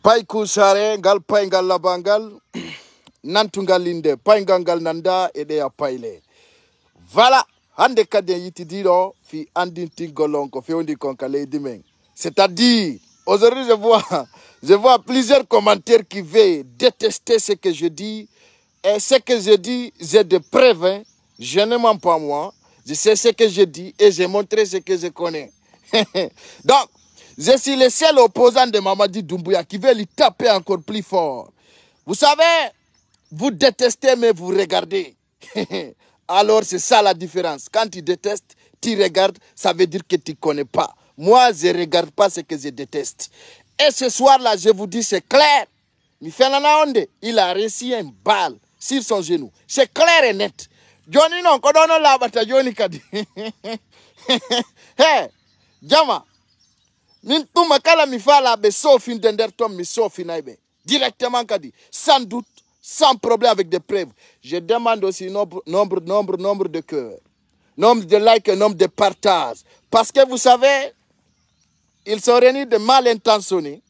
Paiku sare ngal paingal labangal nantungalinde paingangal nanda ede ya paile. Voilà, hande kadien yitidido fi andinti golonko fi ondi konkale dimeng. C'est-à-dire, aujourd'hui je vois plusieurs commentaires qui veulent détester ce que je dis. Et ce que je dis, j'ai des preuves, hein. Je ne mens pas moi. Je sais ce que je dis et j'ai montré ce que je connais. Donc, je suis le seul opposant de Mamadi Doumbouya qui veut lui taper encore plus fort. Vous savez, vous détestez mais vous regardez. Alors c'est ça la différence. Quand tu détestes, tu regardes, ça veut dire que tu ne connais pas. Moi, je ne regarde pas ce que je déteste. Et ce soir-là, je vous dis, c'est clair. Il a reçu une balle sur son genou. C'est clair et net. Johnny non, kodono la bata Johnny kadi. Hey, Jama. Min tuma kala mi fala be sofin dender tom mi sofin aibe. Directement kadi. Sans doute, sans problème avec des preuves. Je demande aussi nombre de cœurs. Nombre de likes et nombre de partages. Parce que vous savez, ils sont réunis de mal intentionnés,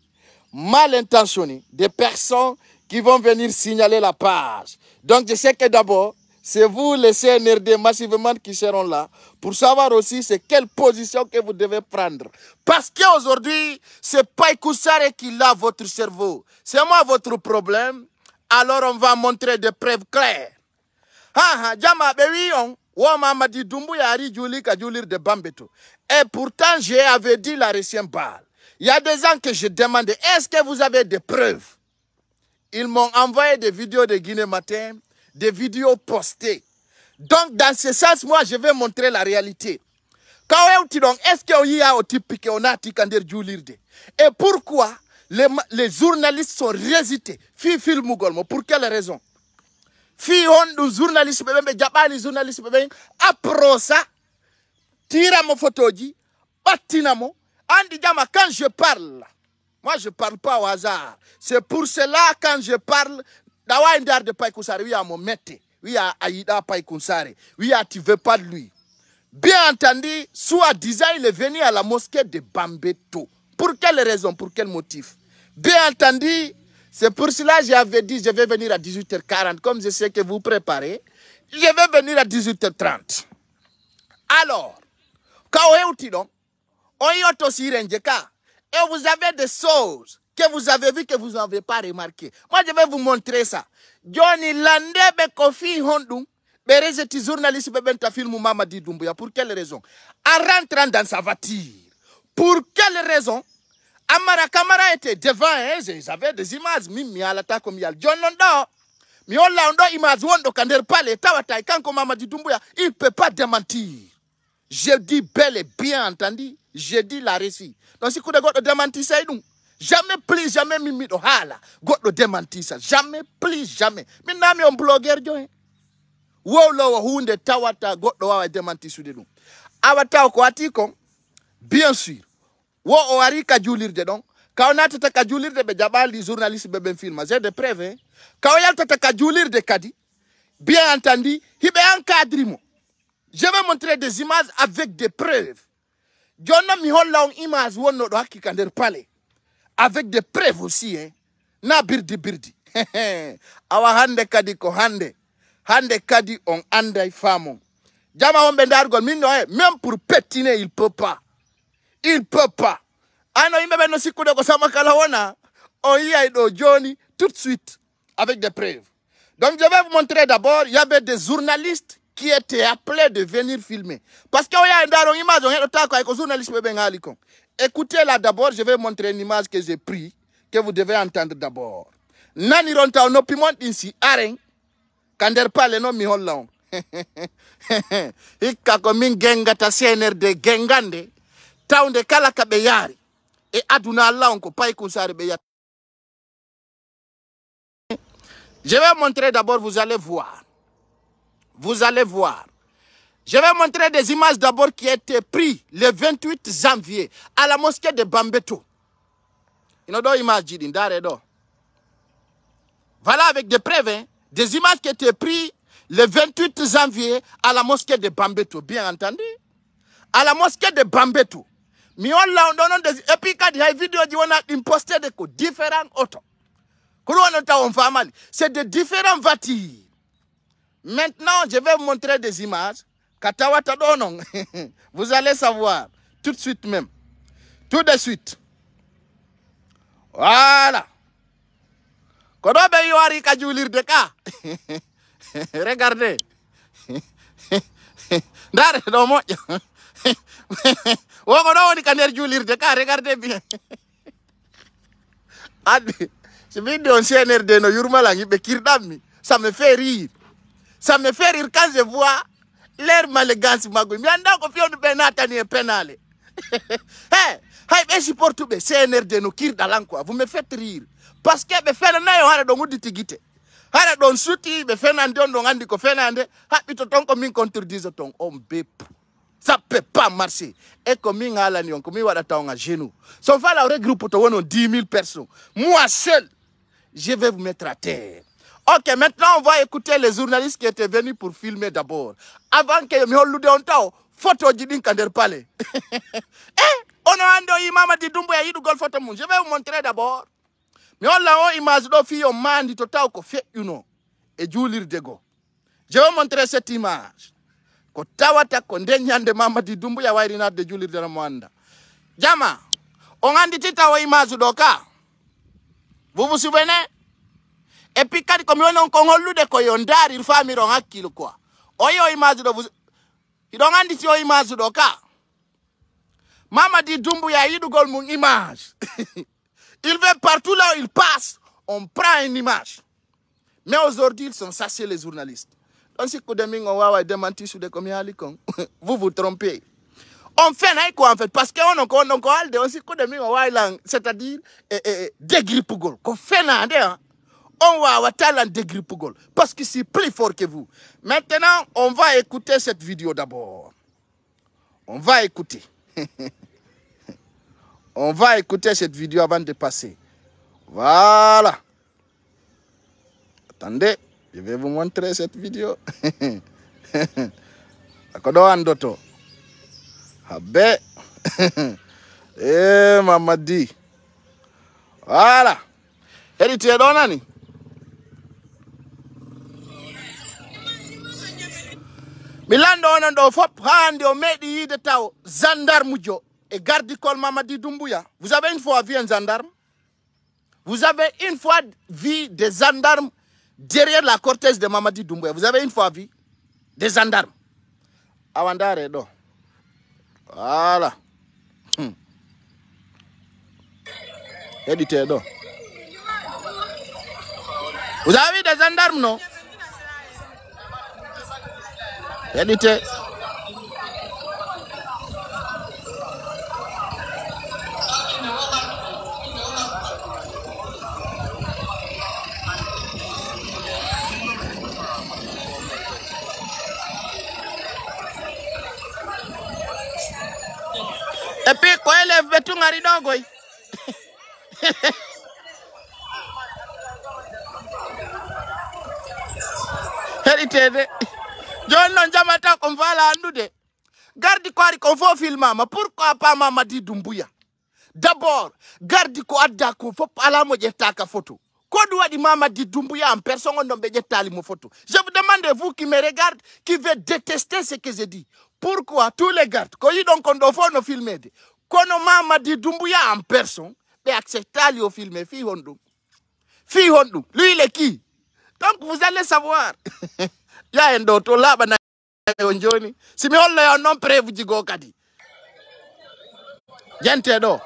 des personnes qui vont venir signaler la page. Donc je sais que d'abord, c'est vous les CNRD massivement qui seront là pour savoir aussi c'est quelle position que vous devez prendre. Parce qu'aujourd'hui, c'est Paiku Sare qui lave votre cerveau. C'est moi votre problème. Alors on va montrer des preuves claires. Mamadi Doumbouya ari Juli ka Julir de Bambeto. Et pourtant, j'avais dit la récente balle. Il y a des gens que je demandais, est-ce que vous avez des preuves? Ils m'ont envoyé des vidéos de Guinée Matin, des vidéos postées. Donc, dans ce sens, moi, je vais montrer la réalité. Est-ce qu'il y a un type qui a et pourquoi les journalistes sont résités? Pour quelle raison? Fi on journaliste bebe jabali journaliste bebe aprosa tira mo photoji batinamo andi jama quand je parle moi je parle pas au hasard, c'est pour cela quand je parle dawa ndar de Paiku Sare oui à mon mette oui à Aïda Paiku Sare oui à tu veux pas de lui. Bien entendu, soi-disant il est venu à la mosquée de Bambeto. Pour quelle raison, pour quel motif? Bien entendu, c'est pour cela que j'avais dit je vais venir à 18h40. Comme je sais que vous préparez, je vais venir à 18h30. Alors, quand on y aussi et vous avez des choses que vous avez vues que vous n'avez pas remarqué. Moi, je vais vous montrer ça. Johnny Lande Bekofi Hondou, Berezeti journaliste Bebenta film Mamadi Doumbouya. Pour quelle raison? En rentrant dans sa voiture. Pour quelle raison? Amara Kamara était devant, hein, ils avaient des images, mimi à l'attaque comme il y a John Londo. Mais on l'a image, on ne pas les Tawata, quand Mamadi Doumbouya, il ne peut pas démentir. Je dis bel et bien entendu, je dis la récit. Donc si vous avez démenti ça, jamais plus, jamais mimi de hala, vous démenti ça, jamais plus, jamais. Mais nous sommes un blogueur, Wolo hunde Tawata, vous avez démenti sur nous. Awata ko bien sûr. Wo oari ka julir de donc quand on a tata ka julir de be jabali journaliste be ben film j'ai des preuves hein? Quand on a tata ka julir de kadi bien entendu hibe encadre mo je vais montrer des images avec des preuves jonna mi holla on image wonno do hakki kander palais avec des preuves aussi hein na birdi awa hande kadi ko hande kadi on anday famon jama on be ndargol min no même pour pétiner il peut pas. Il ne peut pas. Ah non, il me met aussi coup de Kosamakalawana. On y a Johnny tout de suite avec des preuves. Donc je vais vous montrer d'abord, il y avait des journalistes qui étaient appelés de venir filmer. Parce qu'il y a une image, on a un journaliste. Écoutez là d'abord, je vais vous montrer une image que j'ai prise, que vous devez entendre d'abord. Nani ronta on opimont ici, areng, kander pale no mi hollon. Hikka ko min gengata CNRD gengande. Taunde kala kabeyari et aduna Allah onko Paiku Sare beya. Je vais montrer d'abord, vous allez voir. Vous allez voir. Je vais montrer des images d'abord qui étaient prises le 28 janvier à la mosquée de Bambeto. Voilà avec des preuves, hein, des images qui étaient prises le 28 janvier à la mosquée de Bambeto, bien entendu. À la mosquée de Bambeto. Mi on la on donne des et puis quand il y a une vidéo qui on a imposté des différents autos. C'est de différents voitures. Maintenant, je vais vous montrer des images. Katawata donon. Vous allez savoir tout de suite même. Tout de suite. Voilà. Kodobe yoari kajulir de ka. Regardez. Dare do mo. Wogodo ni kaner julir de ka, regardez bien. Ce vidéo CNRD no yurmalangi be kirdami. Ça me fait rire. Ça me fait rire quand je vois l'air malégance magou. Mi anda ko fionu benata ni penale. Hey, hey, supporte be CNRD no kirdalan quoi. Vous me faites rire. Parce que be fena na yo hara do ngudi tigite. Hara don suti be fena ndon do ngandi ko fena ande. Ha bito tonko min contredise ton on bep. Ça peut pas marcher. Et comme il y a l'anion, comme il y a à genoux. Son fa la regroupe to wono 10 000 personnes. Moi seul, je vais vous mettre à terre. Ok, maintenant on va écouter les journalistes qui étaient venus pour filmer d'abord. Avant que me holude ontao, photo jidin kander pale. On a ando imama di dumbo ya yidu gol photo moun. Je vais vous montrer d'abord. Mais on l'a on image do fi on man di total ko fait et julir dego. Je vais vous montrer cette image. Ko tawata ko ndenyande mama di dumbu ya wairina de julir de Rwanda. Jama, on andi tita wa image doka. Vous vous souvenez? Et puis quand comme on kongolu de ko yondari il famille ron hakilo quoi. Oyo image do vous il on andi ti o image doka. Mama di dumbu ya yidu gol mon image. Il va partout là où il passe, on prend une image. Mais aujourd'hui ils sont sassés les journalistes. On sait que vous vous trompez. On fait quoi en fait? Parce qu'on on sait que c'est-à-dire des grippes gol. On fait on va avoir talent des grippes gol. Parce que c'est plus fort que vous. Maintenant, on va écouter cette vidéo d'abord. On va écouter. On va écouter cette vidéo avant de passer. Voilà. Attendez. Je vais vous montrer cette vidéo. Akodo andoto. Habe. Mamadi. Voilà. Héritier donani. Milando onando fop handi o medi de taw gendarme jo et garde col Mamadi Doumbouya. Vous avez une fois vu un gendarme? Vous avez une fois vu des gendarmes derrière la cortège de Mamadi Doumbouya? Vous avez une fois vu des gendarmes? Awandare do. Voilà. Édité do. Vous avez vu des gendarmes, non? Édité. Et puis, quand elle est tout ngaridogo. Héritage. John non jamata comme voilà andude. Garde quoi qu'on faut filmer. Mais pourquoi pas Mamadi Doumbouya? D'abord, garde quoi adda ko faut ala mo jetta ka photo. Quoi doit di Mamadi Doumbouya en personne on be jetta li mo photo. Je vous demande vous qui me regardez, qui veut détester ce que je dis. Pourquoi tous les gardes, quand ils donc on faut nous filmer, quand on Mamadi Doumbouya en personne, mais accepter lui au filmer, fi hondu. Lui il est qui? Donc vous allez savoir. Il y a un d'autre là, bana onjoni. Si me holle non preuve du go kadi. Gente do.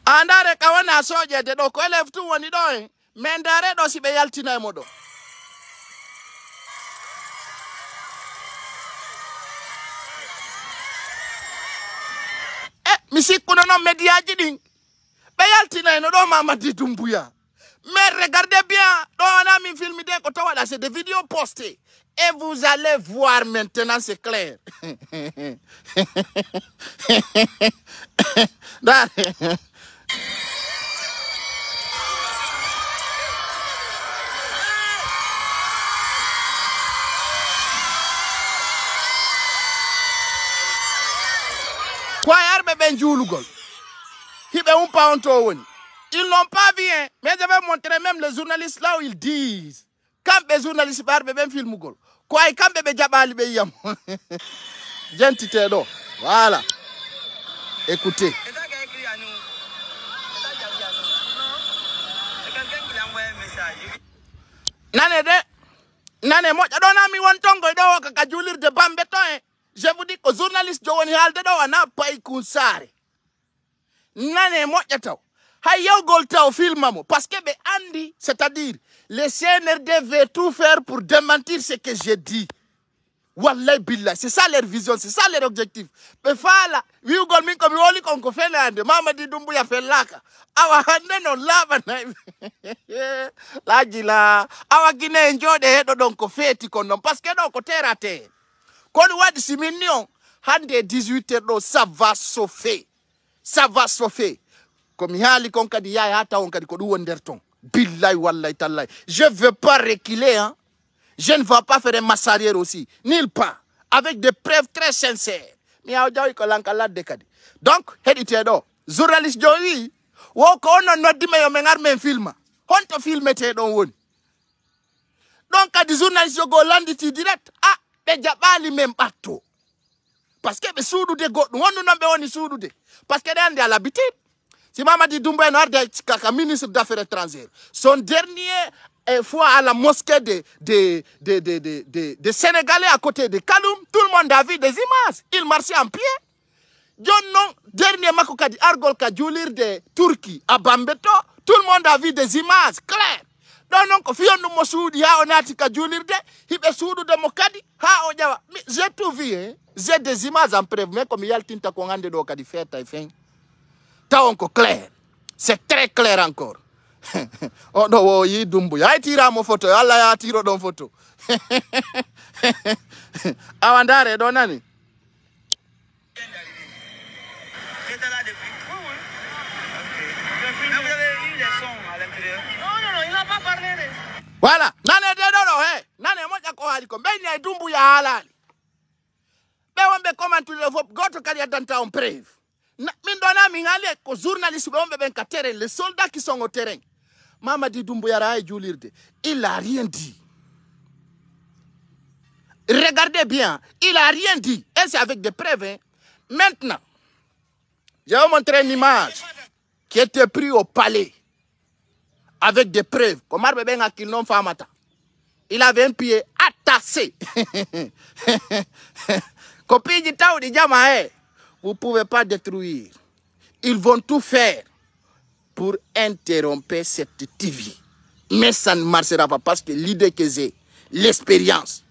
Andare kawana soje de do ko elef tu woni do. Mendare do si be yaltina modo. Misi kuno no media jiding. Be yaltina no do Mamadi Doumbouya. Mais regardez bien, on a mis film de koto wala c'est des vidéos postées et vous allez voir maintenant c'est clair. ben joulugol. Hibe umpa onto woni. Ils n'ont pas vu, hein. Mais je vais montrer même les journalistes là où ils disent. Quand les journalistes parlent, ben film gol. Quoi, quand bébé jabali be yam. Gentité do. Voilà. Écoutez. Nane de. Nane mo dona mi won tongo do ka julir de bambeto, hein. Je vous dis que journaliste jo woni halde do wana pay kunsare. Nane mo taw. Hay yow gol taw filmamo parce que be andi, c'est-à-dire les CNRD veulent tout faire pour démentir ce que j'ai dit. Wallahi billah, c'est ça leur vision, c'est ça leur objectif. Mais fala, wi gol min ko mi woli kon ko felande Mamadi Doumbouya felaka. Awa hande no lava na. La jila, awa gine njode hedo don ko feti kono parce que do ko terre à terre. Kon wadi siminion hande 18h do ça va sauver. Ça va sauver. Comme yali kon kadi ya hata on kadi ko du wonderton. Billahi wallahi tallahi. Je veux pas reculer, hein. Je ne vais pas faire un masse arrière aussi. Nulle part. Avec des preuves très sincères. Donc, hédité-do. Journaliste Joey. Woko on no di me yo mengar men film. Honto filme te don woni. Donc, à des journalistes go landiti direct. Ah, be jabali même bateau. Parce que be soudou de go. Wonu no be woni soudou de. Parce que dans de l'habitude. Si Mamadi Doumbouya n'a pas ministre d'Affaires étrangères, son dernier fois à la mosquée de Sénégalais à côté de Kaloum, tout le monde a vu des images. Il marchait en pied. John non, dernier Makokadi Argol Kadjoulir de Turquie à Bambeto, tout le monde a vu des images claires. Donc, si on nous soudi, on a dit Kadjoulir de, il est soudou de Mokadi, j'ai tout vu, hein. J'ai des images en preuve, mais comme il y a le tinta qu'on a de Kadi fait, encore clair. C'est très clair encore. Oh no, yi Doumbouya. Ay tira mo photo. Allah ya tiro don photo. Awandare don nani? Voilà. Nane de do he. Nane mo jako hali ko. Be ni Doumbouya halali. Be wonbe comment tu le fop goto kadi adanta on preuve. Mindona mingale ko journaliste be ben ka terrain, les soldats qui sont au terrain. Mamadi Doumbouya raay julirde, il a rien dit. Regardez bien, il a rien dit. Et c'est avec des preuves. Hein. Maintenant, je vais vous montrer une image qui était prise au palais avec des preuves. Comme Arbebenga qu'il non famata. Il avait un pied attaché. Copie du temps de Jamae. Vous ne pouvez pas détruire. Ils vont tout faire pour interrompre cette TV. Mais ça ne marchera pas parce que l'idée que j'ai, l'expérience,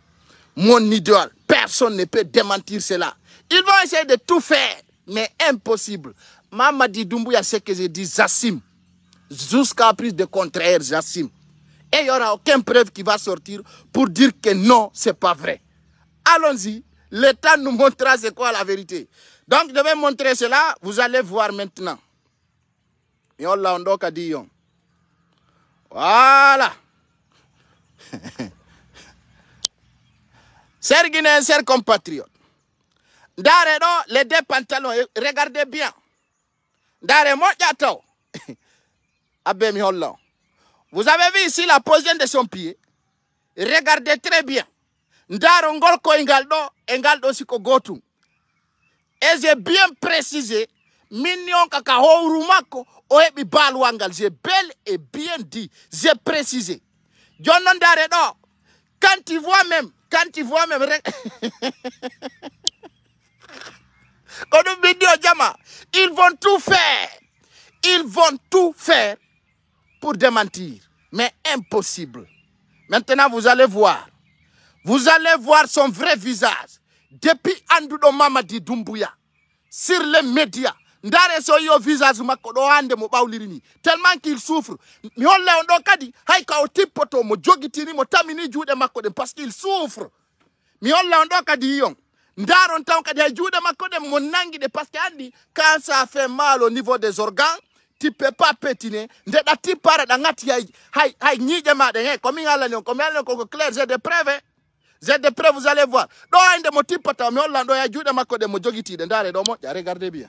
mon idole, personne ne peut démentir cela. Ils vont essayer de tout faire, mais impossible. Mamadi Doumbouya, ce que j'ai dit, j'assume. Jusqu'à plus de contraire, j'assume. Et il n'y aura aucune preuve qui va sortir pour dire que non, ce n'est pas vrai. Allons-y. L'État nous montrera c'est quoi la vérité. Donc, je vais montrer cela. Vous allez voir maintenant. Voilà. Chers Guinéens, chers compatriotes. D'aredo, les deux pantalons, regardez bien. Daremo Yato. Abemi Holland. Vous avez vu ici la position de son pied. Regardez très bien. Ndaro ngolko engaldo siko gotu. Et j'ai bien précisé, mignon kaka hourumako oebi balwangal. J'ai bel et bien dit, j'ai précisé. John Ndaredo, quand tu vois même, ils vont tout faire. Ils vont tout faire pour démentir. Mais impossible. Maintenant, vous allez voir. Vous allez voir son vrai visage. Depuis Andoudo Mamadi Doumbouya, sur les médias, ndare so yo visage makodo ande mo bawlirini tellement qu'il souffre. Mi holle on do kadi hay ka o tippoto mo jogitini mo tamini juude makko parce qu'il souffre. Mi holle on do kadi yon ndaron taw kadi hay juude makko de mo nangi de parce que andi quand ça fait mal au niveau des organes, tu peux pas pétiner. Ndeda ti para da ngati hay nyije ma de comme ngala non comme ngala ko clair, j'ai des preuves. J'ai des preuves, vous allez voir. Regardez bien.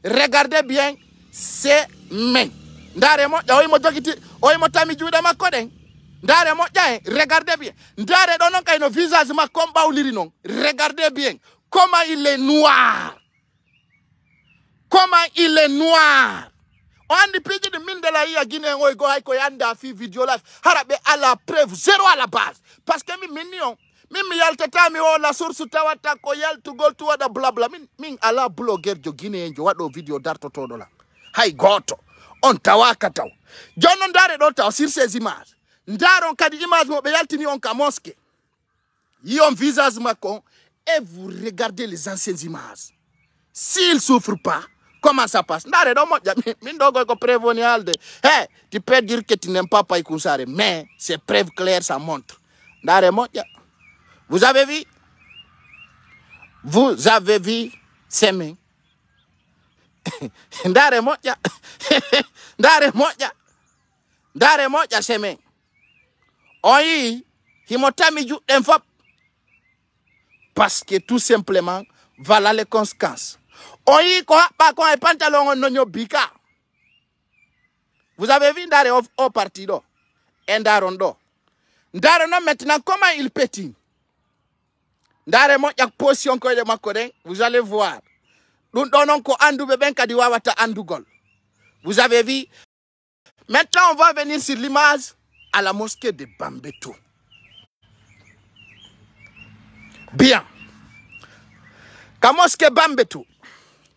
regardez bien ses mains. Ndare moja oyi mojokiti oyi motami juude makko den. Ndare moja regardez bien. Ndare donon kay no visage makko bawliri non. Regardez bien comment il est noir. Comment il est noir. On dit pigi de mine de la ia Guinée oyi go hay ko yanda fi video live. Harabe à la preuve zéro à la base. Parce que mi mignon. Mimi yaltata mi o la source tawata ko yal to go to wada bla bla min ala blogger jo Guinée jo wado video darto to dola. Hay goto. On tawaka taw. Jono ndare do taw sur ces images. Ndaron kadi image mo be yaltini on ka mosquée. Yon visage makon et vous regardez les anciennes images. S'il souffre pas, comment ça passe? Ndare do mo min dogo ko prévenir alde. Hey, tu peux dire que tu n'aimes pas Païkousare, mais c'est preuve claire ça montre. Ndare mo vous avez vu? Vous avez vu ses mains? Ndare moja. Ndare moja. Ndare moja ses mains. Oyi, himotami ju enfop. Parce que tout simplement, voilà les conséquences. Oyi, ko pa ko ay pantalon nonyo bika. Vous avez vu Ndare au partido? Ndarondo. Ndarondo maintenant, comment il pétine? Ndare mo yak position ko de makode, vous allez voir. Nous donnons ko andu beben kadi wawata andugol. Vous avez vu? Maintenant on va venir sur l'image à la mosquée de Bambeto. Bien. Ka mosquée Bambeto.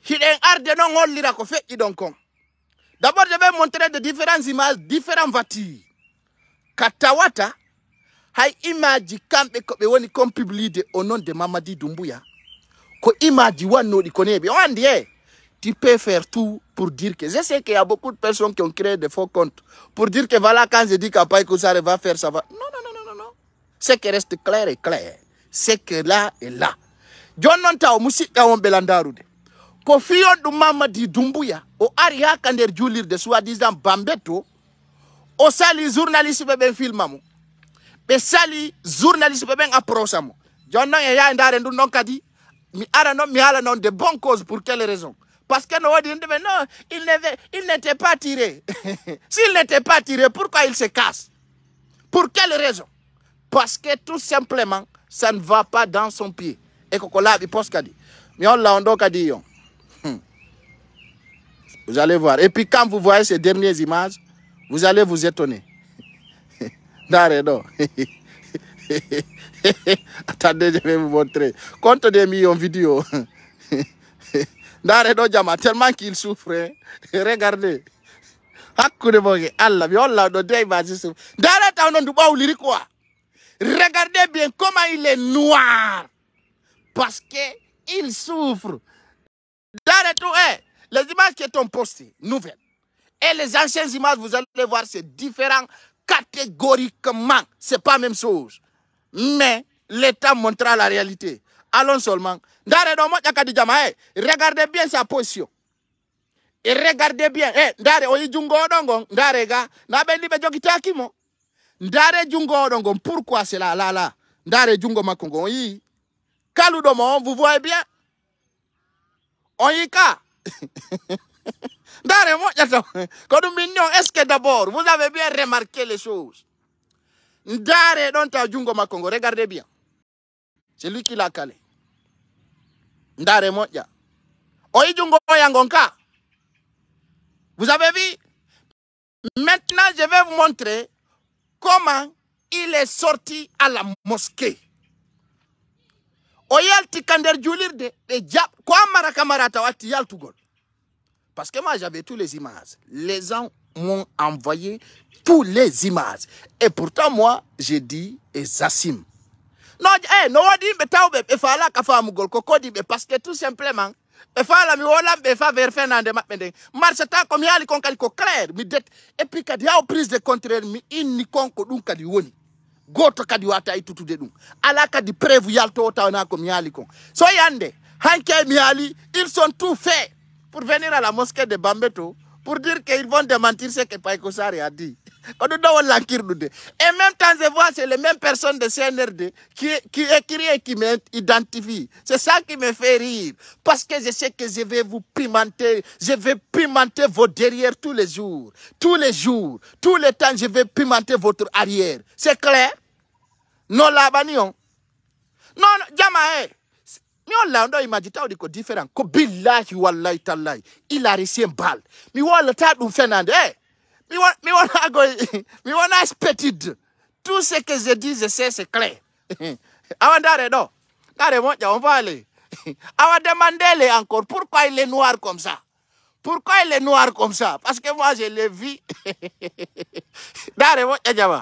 Il est arde non on lira ko fait idonkon. D'abord je vais montrer de différentes images, différentes voitures. Katawata hay image kambe ko be woni comme publié au nom de Mamadi Doumbouya. Ko image wano di konebi. On dit, tu peux faire tout pour dire que... Je sais qu'il y a beaucoup de personnes qui ont créé des faux comptes pour dire que voilà, quand je dis qu'Apaïkousare va faire, ça va... Non. C'est que reste clair et clair. C'est que là et là. John Nonta o musika on belandarude. Ko fiyo du Mamadi Doumbouya o aria kander julir de soi-disant Bambeto o sali journaliste beben filmamo. Be sali journaliste beben approchamo. John non ya ndare ndu non kadi mi ara non mi ala non de bonnes causes pour quelle raison? Parce que non, il n'était pas tiré. S'il n'était pas tiré, pourquoi il se casse? Pour quelle raison? Parce que tout simplement, ça ne va pas dans son pied. Et kokola bi poste kadi. Mi on la ondo kadi yon. Vous allez voir. Et puis quand vous voyez ces dernières images, vous allez vous étonner. Attendez, je vais vous montrer. Compte des millions de vidéos. Tellement qu'il souffre. Regardez. Regardez bien comment il est noir. Parce qu'il souffre. Les images qui sont postées, nouvelles. Et les anciennes images, vous allez voir, c'est différent catégoriquement. C'est pas la même chose. Mais l'État montrera la réalité. Allons seulement. Regardez bien sa position. Et regardez bien. Ndare oyi jungo dongo. Ndare ga. Nabendi be jokita kimo. Ndare jungo dongo. Pourquoi c'est là, là. Ndare jungo makongo. Oyi. Kaludomo, vous voyez bien. Oyi ka. Ndare mo jato. Kodou mignon, est-ce que d'abord, vous avez bien remarqué les choses? Ndare donta jungo makongo. Regardez bien. C'est lui qui l'a calé. Ndare moja. Oyi jungo yangonka. Vous avez vu? Maintenant, je vais vous montrer comment il est sorti à la mosquée. Oyal tikander julir de jab. Quoi marakamarata wati yal tugol. Parce que moi, j'avais tous les images. Les gens m'ont envoyé tous les images. Et pourtant, moi, j'ai dit et j'assume. Non, non, parce que tout simplement, et puis quand il y a prise de contraire, il n'y a pas de goto kadi wata itutu de dum ala kadi preuve yalto tawana ko miali kon so yande hanke miali ils sont tout faits pour venir à la mosquée de Bambeto pour dire qu'ils vont démentir ce que Païkousare a dit. Et même temps, je vois, c'est les mêmes personnes de CNRD qui écrit et qui m'identifient. C'est ça qui me fait rire. Parce que je sais que je vais vous pimenter. Je vais pimenter vos derrière tous les jours. Tous les jours. Tous les temps, je vais pimenter votre arrière. C'est clair? Non, là, non, non, Jamae. Mi wala ndo imagita odi ko different ko billahi wallahi tallahi il a reçu un balle mi wala ta dum fenande mi wala expected tout ce que je dis je sais c'est clair awandare do dare mo on va aller awa demandez-le encore pourquoi il est noir comme ça. Pourquoi il est noir comme ça? Parce que moi je l'ai vu. Dare mo jama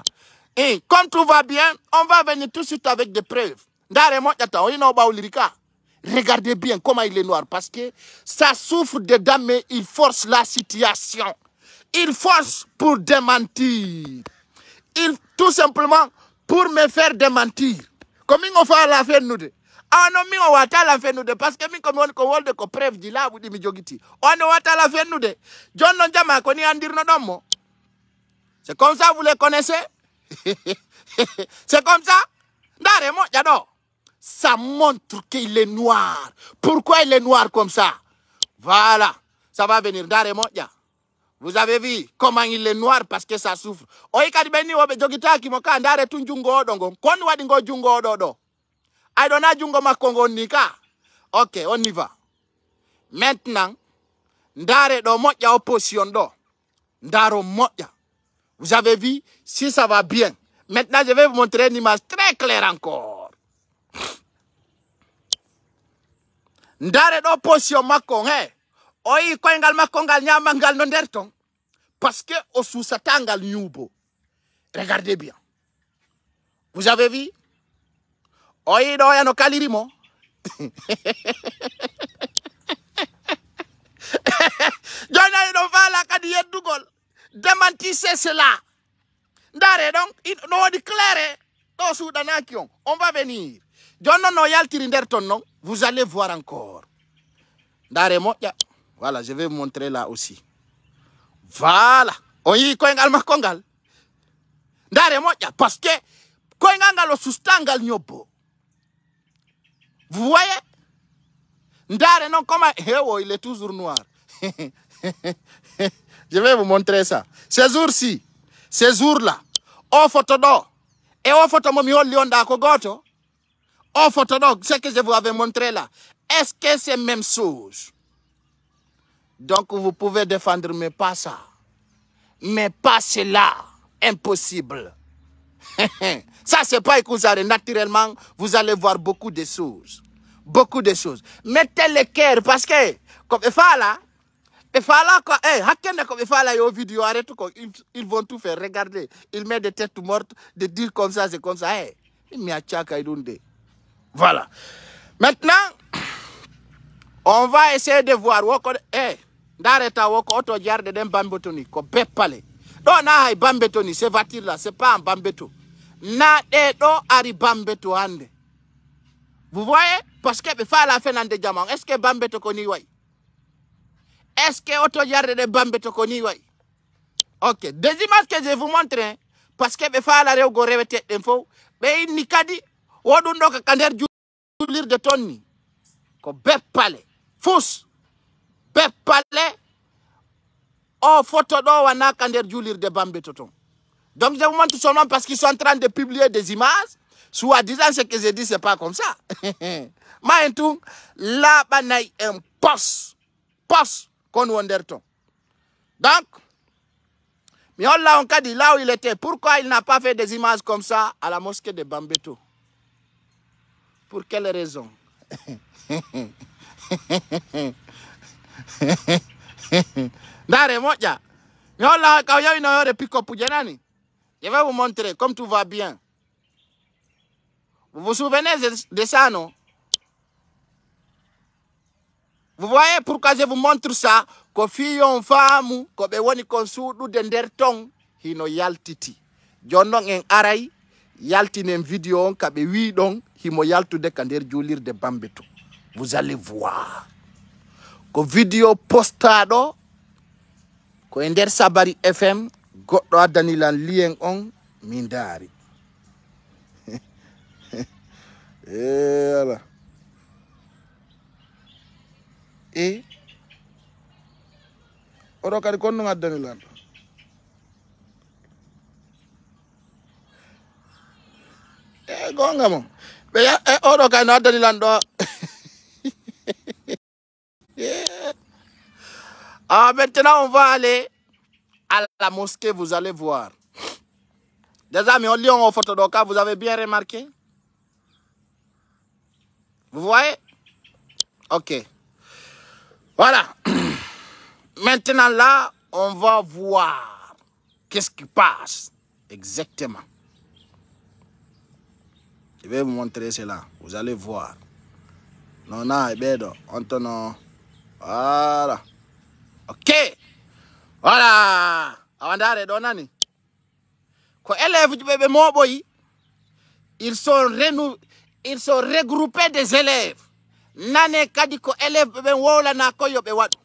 comme tout va bien on va venir tout de suite avec des preuves. Dare mo jata on no ba ulirika. Regardez bien comment il est noir, parce que ça souffre dedans, mais il force la situation. Il force pour démentir. Tout simplement pour me faire démentir. Comme on fait la fin nous de. Ah non, mais on va la fin nous de, parce que comme on de preuve de là, vous dites mijogiti. On va la fin nous de. John non jama koni andir no domo. C'est comme ça, vous les connaissez? C'est comme ça? Dare mo jado. Ça montre qu'il est noir. Pourquoi il est noir comme ça? Voilà. Ça va venir. Vous avez vu comment il est noir parce que ça souffre. Oikadibeni wobe jogita kimoka ndare tunjungo dongo. Kon wadingo jungo dodo. Aidona jungo makongo nika. Ok, on y va. Maintenant, ndare do moja opposition do. Ndaro moja. Vous avez vu si ça va bien. Maintenant, je vais vous montrer une image très claire encore. Ndare do position makon oyi ko ngal makongal nyamangal no nderton parce que o susatangal nyubo. Regardez bien. Vous avez vu? Oyi do ya no kalirimo. Jona do fala kadi yeddugol. Démentissez cela. Ndare donc no di claire do soudanaki on va venir. Jona no yaltiri nderton non. Vous allez voir encore. Voilà, je vais vous montrer là aussi. Voilà. On y koengal makongal. Parce que koengal lo sustangal nyobo. Vous voyez? Ndare non comment il est toujours noir. Je vais vous montrer ça. Ces jours-ci, ces jours-là, au photo d'or et au photo momi lionda kogoto. Oh, photo, ce que je vous avais montré là, est-ce que c'est la même chose? Donc, vous pouvez défendre, mais pas ça. Mais pas cela. Impossible. Ça, c'est pas écoutez. Naturellement, vous allez voir beaucoup de choses. Beaucoup de choses. Mettez le cœur, parce que, comme il faut là, vidéo, ils vont tout faire. Regardez, ils mettent des têtes mortes, de dire comme ça, c'est comme ça. Voilà. Maintenant, on va essayer de voir. Bambetoni, c'est voiture là, c'est pas un bambeto. Ari bambeto ande. Vous voyez? Parce que la fin de diamant. Est-ce que bambeto koni wai? Est-ce que auto yarde de bambeto koni wai? Ok. Des images que je vous montre, parce que la reo go revete info, mais il nikadi. Wodundo ka kander julir de tonni ko bepale fous bepale o photo do wana kander julir de bambeto ton. Donc je vous montre seulement parce qu'ils sont en train de publier des images soit disant ce que je dis c'est pas comme ça. Maentou la banay un poste qu'on wonderton. Donc mais là on a dit là où il était, pourquoi il n'a pas fait des images comme ça à la mosquée de Bambeto? Pour quelle raison? Dare moja. Yola kaoyo ino pick up janani. Je vais vous montrer comme tout va bien. Vous vous souvenez de ça, non? Vous voyez pourquoi je vous montre ça? Ko fiyon famu ko be woni kon suudu de nder ton hino yaltiti. Jonnon en aray yaltinen vidéo on kabe wi don himo yaltude ka nder julir de Bambeto. Vous allez voir. Ko vidéo postado ko ender Sabari FM Goddo addani lan lien on min daari. Voilà. Et oɗo kadi konno addani lan. Gonga mon. Oɗo kadi no addani lan ɗo. Ah, maintenant on va aller à la mosquée, vous allez voir. Des amis, on lit en photo d'Oka, vous avez bien remarqué? Vous voyez? Ok. Voilà. Maintenant là, on va voir qu'est-ce qui passe exactement. Je vais vous montrer cela. Vous allez voir. Non, non, bedo. Antono. Voilà. Ok. Voilà. Awandare donani. Ko élèves du bébé Moboyi, ils sont regroupés des élèves. Nane kadi ko élèves bébé wola na ko yobe wadu.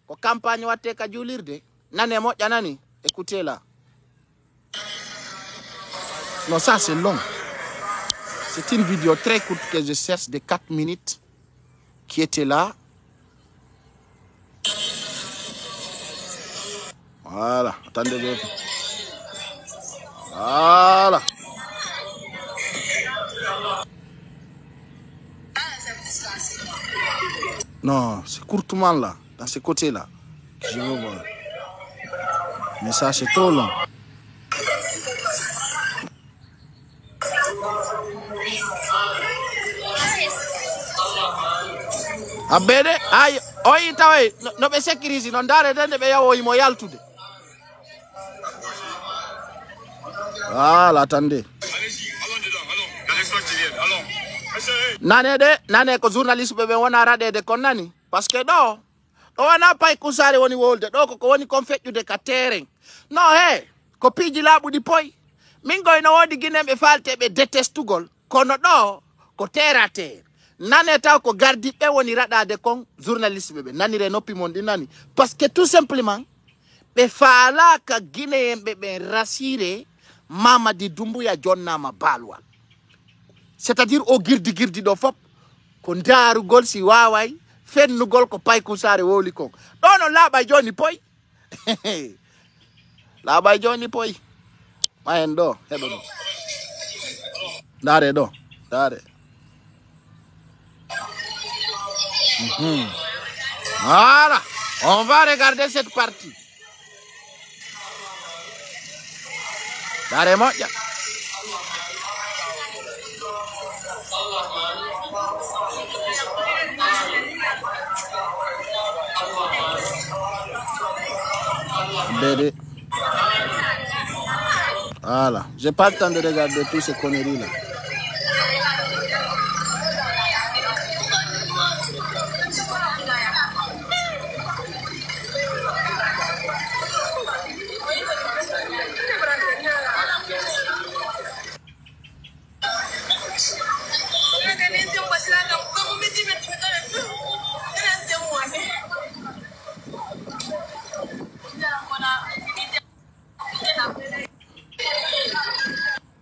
Ko campagne watte ka julirde. Nane mo janani. Écoutez là. Non, ça c'est long. C'est une vidéo très courte que je cherche de 4 minutes qui était là. Voilà, attendez. Voilà. Non, c'est courtement là, dans ce côté-là. Je veux voir. Mais ça, c'est trop long. Abede, aïe, oyi tawe, no be sécurité, non dare dende be yawo imo yaltude. Voilà, attendez. Nane ko journaliste bebe wona radede kon nani parce que do wana pay kusare woni wolde do ko woni kon fejjude ka terrain no he ko piji labudi poy min goy no wodi ginembe falte be detestugol kono do ko terre à terre nane taw ko gardi be woni radade kon journaliste bebe nanire noppi mon di nani parce que tout simplement be faala ka ginembe be rasire Mamadi Doumbouya jonnama balwa. C'est-à-dire au girdi do fop ko ndarugol si waway fennugol ko pay kusare woli kon dono laba joni poy laba joni poy mayen do hebo do dare do dare Voilà, on va regarder cette partie. Dare moja. Bébé. Voilà. J'ai pas le temps de regarder tous ces conneries là.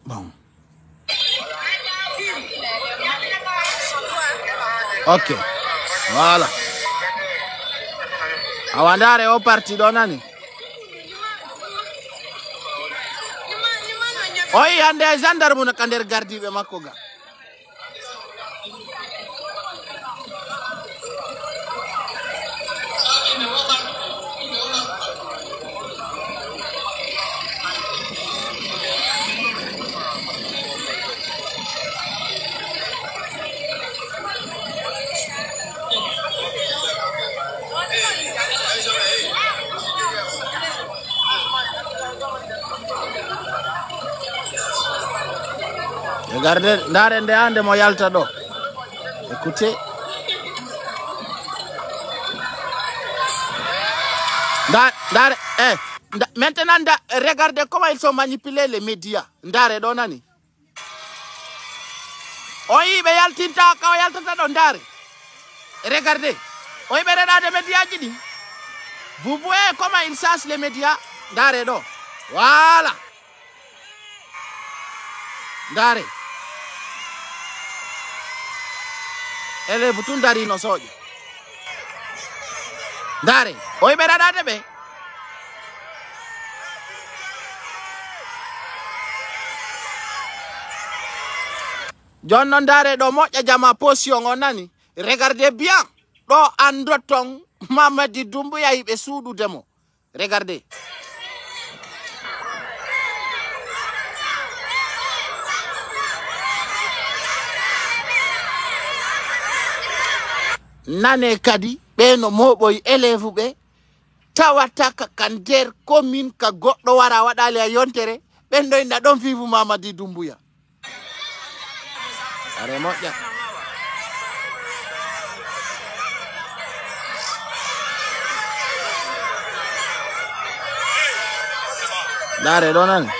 Bon. Ok. Voilà. Awandare o parti donani. Oyi ande gendarme na kander gardi be makoga. Regardez, ndare ande mo yalta do. Écoutez. Maintenant, regardez comment ils sont manipulés les médias. Ndare do nani. Oyi be yaltinta ka yaltata do ndare. Regardez. Oyi be reda de médias jidi. Vous voyez comment ils chassent les médias. Ndare do. Voilà. Ndare. Ele butun dari no soja. Ndare. Oy beradate be. John Ndare do moƴƴa jama position on nani. Regardez bien. Do andoton Mamadi Doumbouya yiɓe suududemo. Regardez. Nane kadi ɓe no moɓoy élève ɓe tawata ka kander commune ka goɗɗo wara waɗali a yontere ɓen ɗoyna ɗon vivu Mamadi Doumbouya. Are moƴƴa. Dare ɗo nani.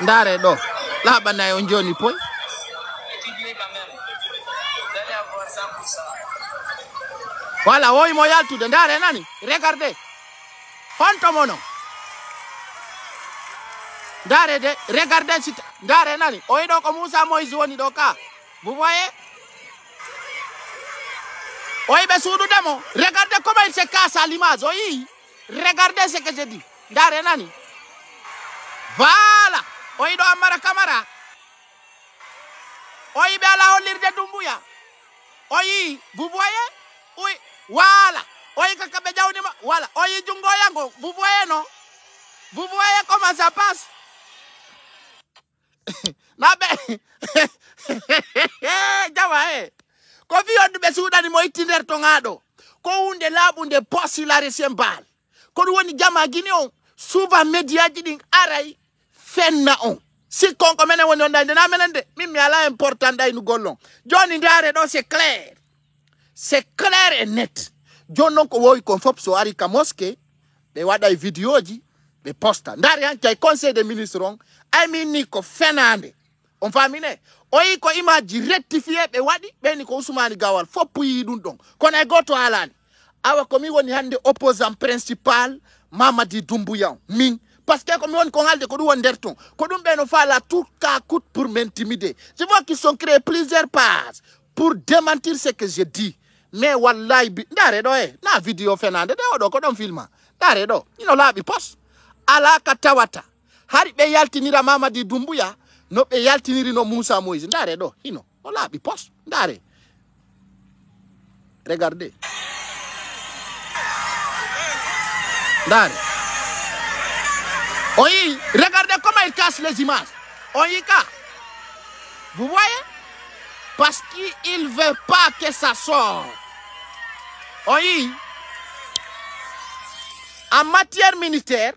Ndare ɗo laɓanayi on joni poy. Voilà, woy mo yaltude ndare nani. Regardez. Honto mono. Ndare de, regardez sita. Ndare nani. Oyi ɗo ko Moussa Moïse woni ɗo ka. Vous voyez? Oyi ɓe suududemo. Regardez comment il se casse à l'image. Oyi. Regardez ce que je dis. Ndare nani. Voilà. Oyi ɗo Amara Camara. Oyi ɓe ala hollirde Doumbouya. Oyi, vous voyez? Oui, voilà. Oyi kakabe jawni ma. Voilà. Oyi jungo yango. Vous voyez non? Vous voyez comment ça passe? Nabe. Jawa ko fi on be suudani mo ittinder to ngado. Ko hunde labunde postulare sembal. Ko woni jama gini on suva media jidin aray fenna on. Si konko menen woni on dande na menen de mimi ala important day nu gollon. Joni ndare do c'est clair. C'est clair et net. Jonon ko woy kon fop so ari ka mosquée be wada videoji be posta. Ndare han kay conseil des ministres on ay min ko fenande. On famine oyi ko image rectifié be wadi be ni ko Ousmane Gawal fop yi dun don. Kon ay goto alani. Awa ko mi woni hande opposant principal Mamadi Doumbouya min. Parce que comme on halde ko won der ton ko dum be no fala tout cas coûte pour m'intimider. Je vois qu'ils sont créés plusieurs pages pour démentir ce que je dis. Mais wallahi ndare do na video fenande de do ko don filma. Ndare do ino labi post ala ka tawata. Hari be yaltinira Mamadi Doumbouya no be yaltiniri no Moussa Moïse. Ndare do ino o labi post ndare. Regardez. Ndare. Oui, regardez comment il casse les images. Oyika. Vous voyez? Parce qu'il ne veut pas que ça sorte. Oui. En matière militaire,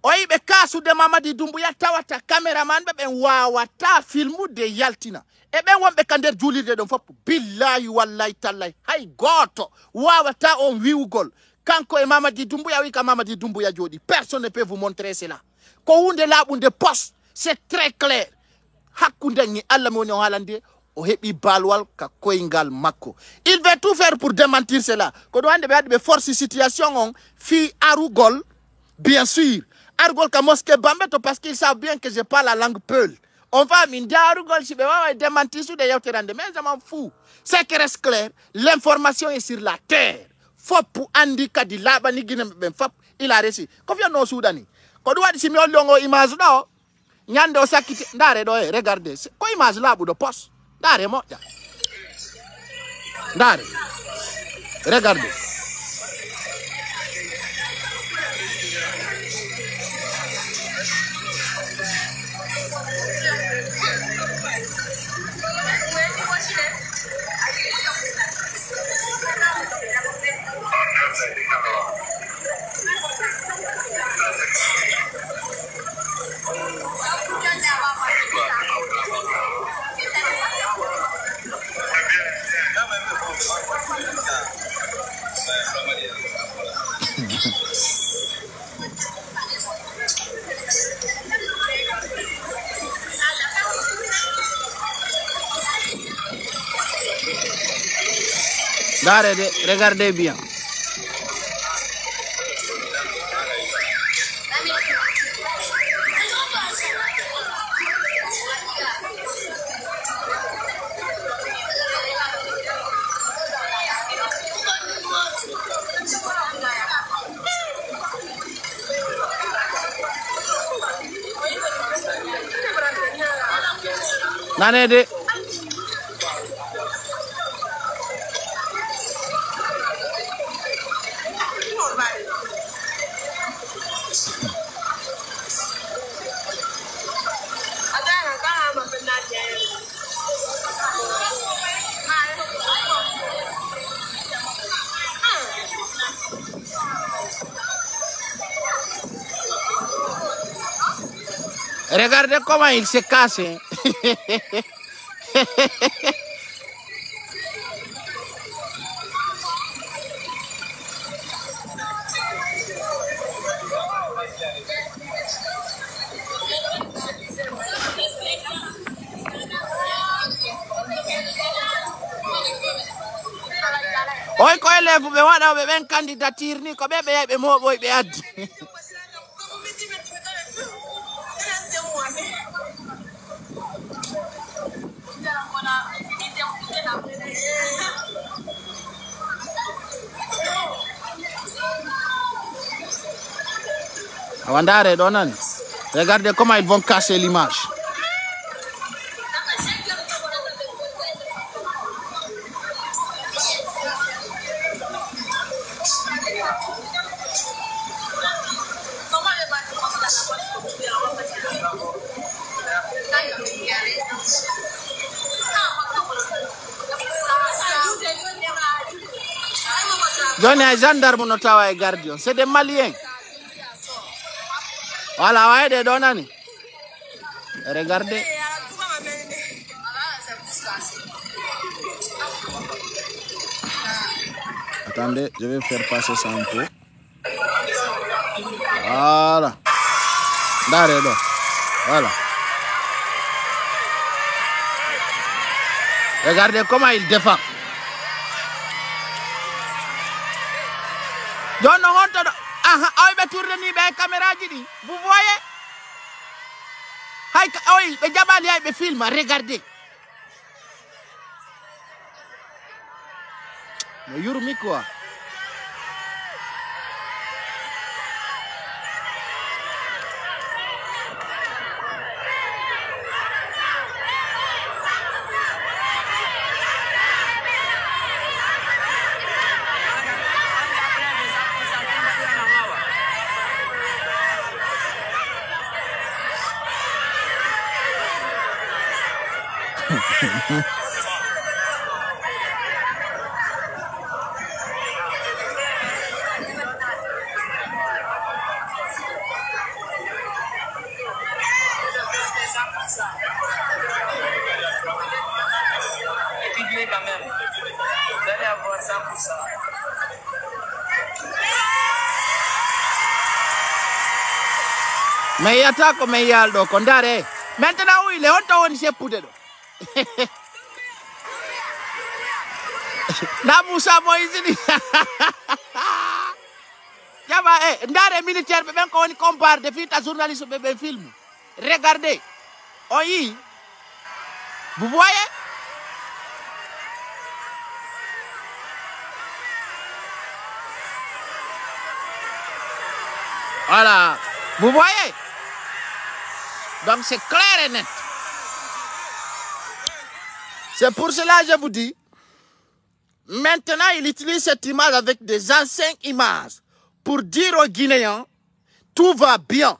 oui, be kasu de Mamadi Doumbouya tawata cameraman be wawata filmu de yaltina. E ben won be kander julirde don fop billahi wallahi tallahi hay goto wawata on wiwgol. Kanko e Mamadi Doumbouya wi ka Mamadi Doumbouya jodi. Personne ne peut vous montrer cela. Ko hunde labunde poste, c'est très clair. Hakkunde ni Allah mo woni halande o hebi balwal ka koyngal makko. Il veut tout faire pour démentir cela. Ko do hande be wadde be force situation on fi arugol bien sûr. Arugol ka mosquée Bambeto parce qu'ils savent bien que je parle la langue peul. On va m'inda arugol si be wawa démentir sous de yawterande mais je m'en fous. C'est que reste clair, l'information est sur la terre. Fop andi kadi labani gine ben fop il a réussi ko fi no soudani ko do wadi si mi olongo image do nyande o sakiti ndare do regardez ko image labu do poste ndare mo ja ndare regardez Regardez bien. Nanede. Regardez comment il se casse. Oy ko élève be wada be ben candidature ni ko be mo boy be addi. Awandare donan. Regardez comment ils vont casser l'image. Johnny ay gendarme no tawa e gardien, c'est des Maliens. Voilà, ouais, des donani. Regardez. Attendez, je vais faire passer ça un peu. Voilà. D'arrêt, voilà. Regardez comment il défend. John Honto, caméra, vous voyez? Oui, les film, regardez. Mais Yurumi quoi? Quand même. Vous allez avoir 100%. Mais il attaque comme il y a le condamné. Maintenant, il est honte, on s'est poussé. Namoussa Moïse. Ndare militaire, même quand on compare des films à journalistes de film. Regardez. Oui. Vous voyez? Voilà. Vous voyez? Donc c'est clair et net. C'est pour cela que je vous dis, maintenant il utilise cette image avec des anciennes images pour dire aux Guinéens, tout va bien.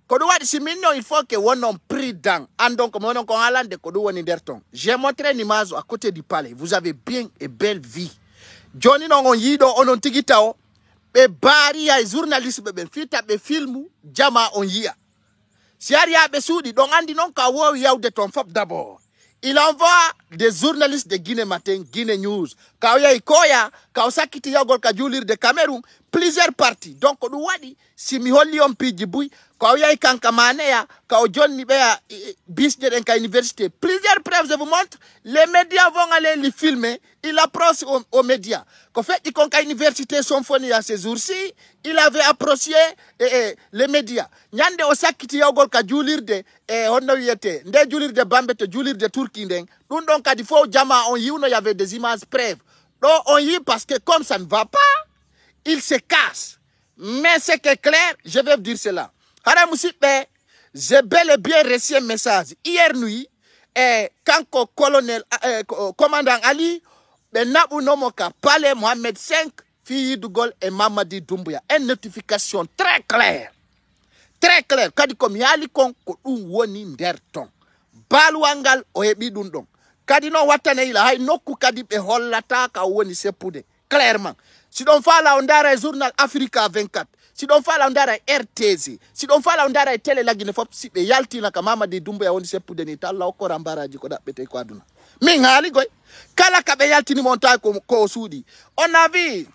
Il faut que on ait pris dans. J'ai montré une image à côté du palais. Vous avez bien et belle vie. Johnny non yido onon tigitao. Be bari ya journaliste be fita be filmu jama on yia. Si aria be soudi donc andi non ka wo yaw de ton fop d'abord. Il envoie des journalistes de Guinée Matin, Guinée News, Kaoya Ikoya, Kaosakiti Yagol Kajulir de Cameroun, plusieurs partis. Donc, nous wadi, si mi holli on pijibui, Kaoya Ikankamanea, Kao John Nibea, Bisnet en université, plusieurs preuves, je vous montre, les médias vont aller les filmer, il approche aux médias. Qu'en fait, il université symphonie à ces jours-ci, il avait approché les médias. Nyande Osakiti Yagol Kajulir de, Honoyete, Nde Julir de Bambete, Julir de Turquie, donc, il faut Jama, on y il y avait des images preuves. Donc, on y parce que comme ça ne va pas, il se casse. Mais c'est que clair, je vais vous dire cela. J'ai bel et bien reçu un message hier nuit, quand le colonel, commandant Ali, Nabu Nomoka, Palais Mohamed V, fille de Gaulle et Mamadi Doumbouya. Une notification très claire. Très claire. Quand comme Yali Kon, Woni Nderton. Baluangal Ohebi Dundong. Kadi no watane ila hay nokku kadi be hollata ka woni seppude clairement si don fala ondara journal Africa 24 si don fala ondara RTZ si don fala ondara télé lagine fop si be yaltina ka Mamadi Doumbouya woni seppude ni talla ko rambaraji ko dabbete ko aduna min haali goy kala ka be yaltini monta ko soudi. On a vu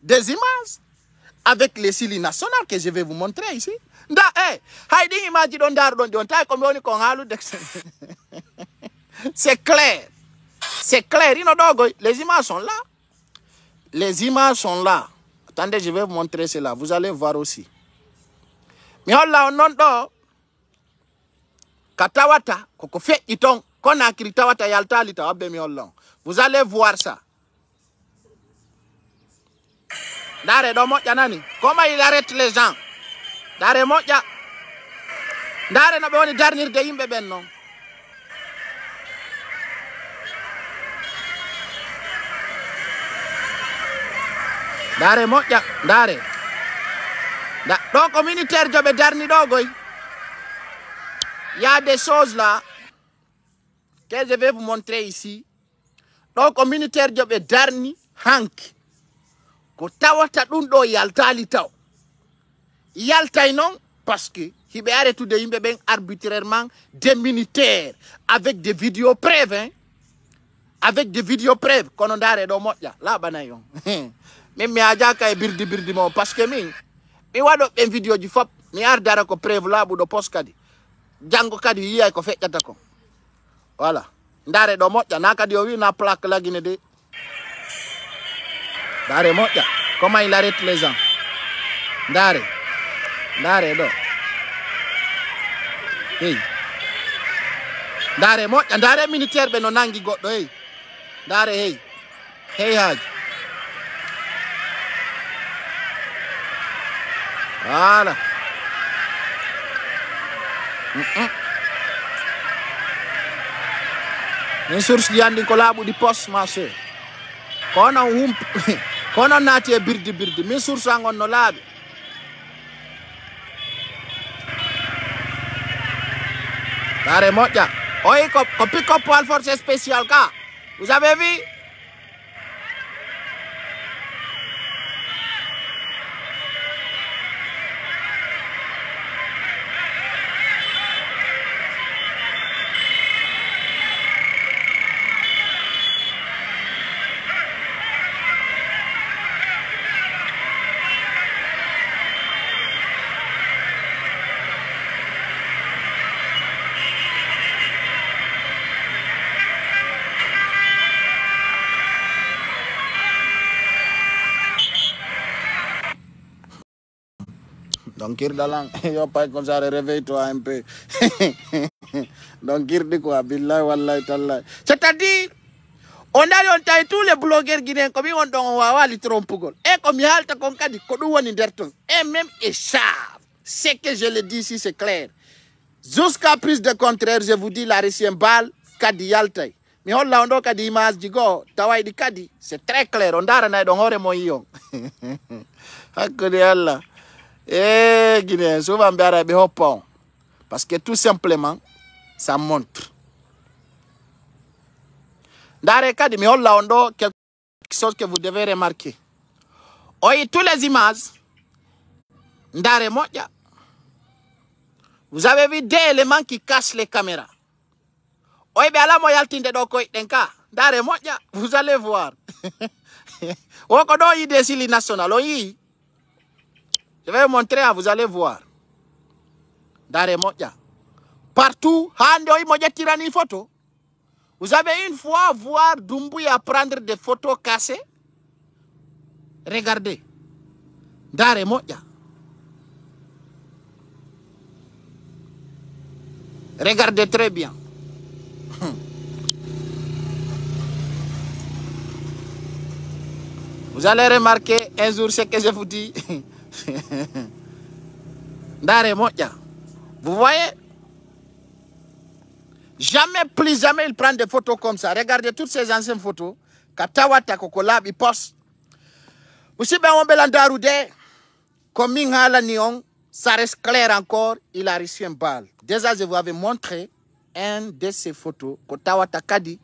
des images avec les Sili nationales que je vais vous montrer ici. Nda haydi image don dar don tay ko woni ko halu de. C'est clair. C'est clair. Les images sont là. Les images sont là. Attendez, je vais vous montrer cela. Vous allez voir aussi. Mais là, on a Katawata, koko fait itong, qu'on a Kitawata yalta lita abbe mi hollon. Vous allez voir ça. Dare domo yanani. Comment il arrête les gens? Dare moja. Dare na beoni darnir de yimbe ben non. Dare moja, dare. Donc, au militaire, je vais darni dogoy. Il y a des choses là que je vais vous montrer ici. Donc, au militaire, je vais darni hank. Ko tawata dundo yaltali taw. Yaltay non parce que il be arrêté de yimbe ben arbitrairement des militaires avec des vidéos preuves, hein. Avec des vidéos preuves kono dare do moja la banayon. Mais mi ajaka e birdi mo parce que mi wado ben vidéo ji fop mi ar dara ko preuve la bu do post kadi jango kadi yiay ko feccata ko voilà ndare do moja na kadi o wi na plaque la guine de ndare moja comment il arrête les gens ndare do hey ndare moja ndare militaire be no nangi goddo hey ndare hey haj. Voilà. Une source di andi ko labu di poste ma soeur. Kono nati e birdi. Min source angon no laabi. Dare moja. Oyi ko pick up pour force spéciale ka. Vous avez vu? Donc, Kirdalang, yo pas comme ça, réveille-toi un peu. Donc, Kirdi quoi, billahi, wallahi, tallahi. C'est-à-dire, on a tous les blogueurs guinéens comme on donne wawa li trompugol. Et comme il y a le temps qu'on dit, et même ils savent. C'est que je le dis ici, c'est clair. Jusqu'à plus de contraire, je vous dis, la récien balle, kadi yaltay. Mais on l'a kadi image digo, tawai di kadi. C'est très clair. On dara na don hore moyo. Hakode Allah. Eh, Guinéen, souvent bien hopon. Parce que tout simplement, ça montre. Dans le cas de Miol quelque chose que vous devez remarquer. Oye, toutes les images, Ndare Moja, vous avez vu des éléments qui cachent les caméras. Oibe ala mo yaltinde do koy denka. Dare moja, vous allez voir. Oko do yi desili national, on yi. Je vais vous montrer, vous allez voir. Dare moja. Partout, hande oyi moja tirani photo. Vous avez une fois voir Doumbouya prendre des photos cassées. Regardez. Dare moja. Regardez très bien. Vous allez remarquer un jour ce que je vous dis. Dare moja. Vous voyez? Jamais, plus jamais, il prend des photos comme ça. Regardez toutes ces anciennes photos. Katawata Kokolab, il poste. Vous savez, on peut l'andaroude. Comme il a la nion, ça reste clair encore. Il a reçu un balle. Déjà, je vous avais montré un de ces photos. Katawata Kadi.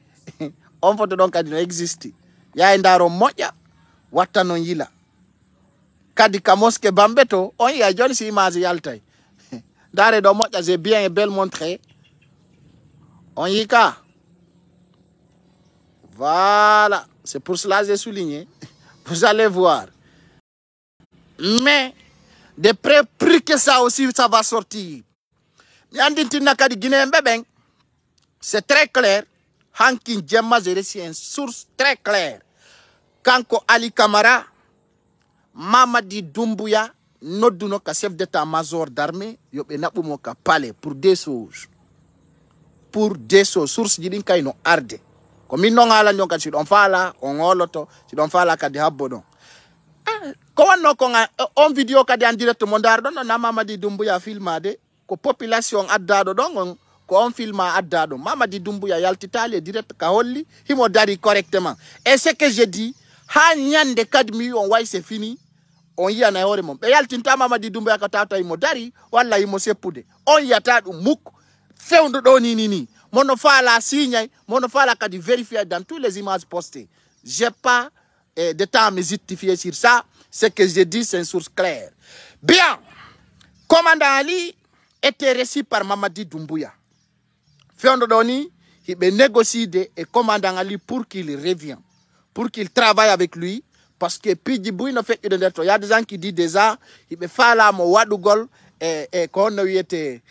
On photo donc Kadi n'existe. Il y a un daro moya. Watanon yila. Kadi Kamoske Bambeto. On y a John si mazi yaltay. Dare do moya, j'ai bien et belle montré. On y est. Voilà. C'est pour cela que j'ai souligné. Vous allez voir. Mais, de près plus que ça aussi, ça va sortir. C'est très clair. Hankin Djemma, j'ai reçu une source très claire. Kanko Ali Kamara, Mamadi Doumbouya, Noduno ka chef d'état-major d'armée, yobe nabumo ka palais pour des choses. Pour des sources jidin kay no arde ko min non ala nyonka ci don fala on oloto ci don fala kadi habbodo ko wanno ko on vidéo kadi en direct mo ndar don na Mamadi Doumbouya filmade ko population addado don ko on filma addado Mamadi Doumbouya yaltitale direct ka holli himo dari correctement et ce que je dis ha nyande kadi mi on way c'est fini on yana hore mom be yaltinta Mamadi Doumbouya ka tata imo dari walla imo seppude on yata dum muk feundo do ni mono fala signe mono fala kadi vérifier dans toutes les images postées. J'ai pas de temps à me justifier sur ça. Ce que je dis c'est une source claire. Bien, commandant Ali était reçu par Mamadi Doumbouya. Feundo doni il be négocié et commandant Ali pour qu'il revienne, pour qu'il travaille avec lui parce que Pidjibouy ne fait que de l'être. Il y a des gens qui disent déjà il be fala mo wadugol et qu'on a été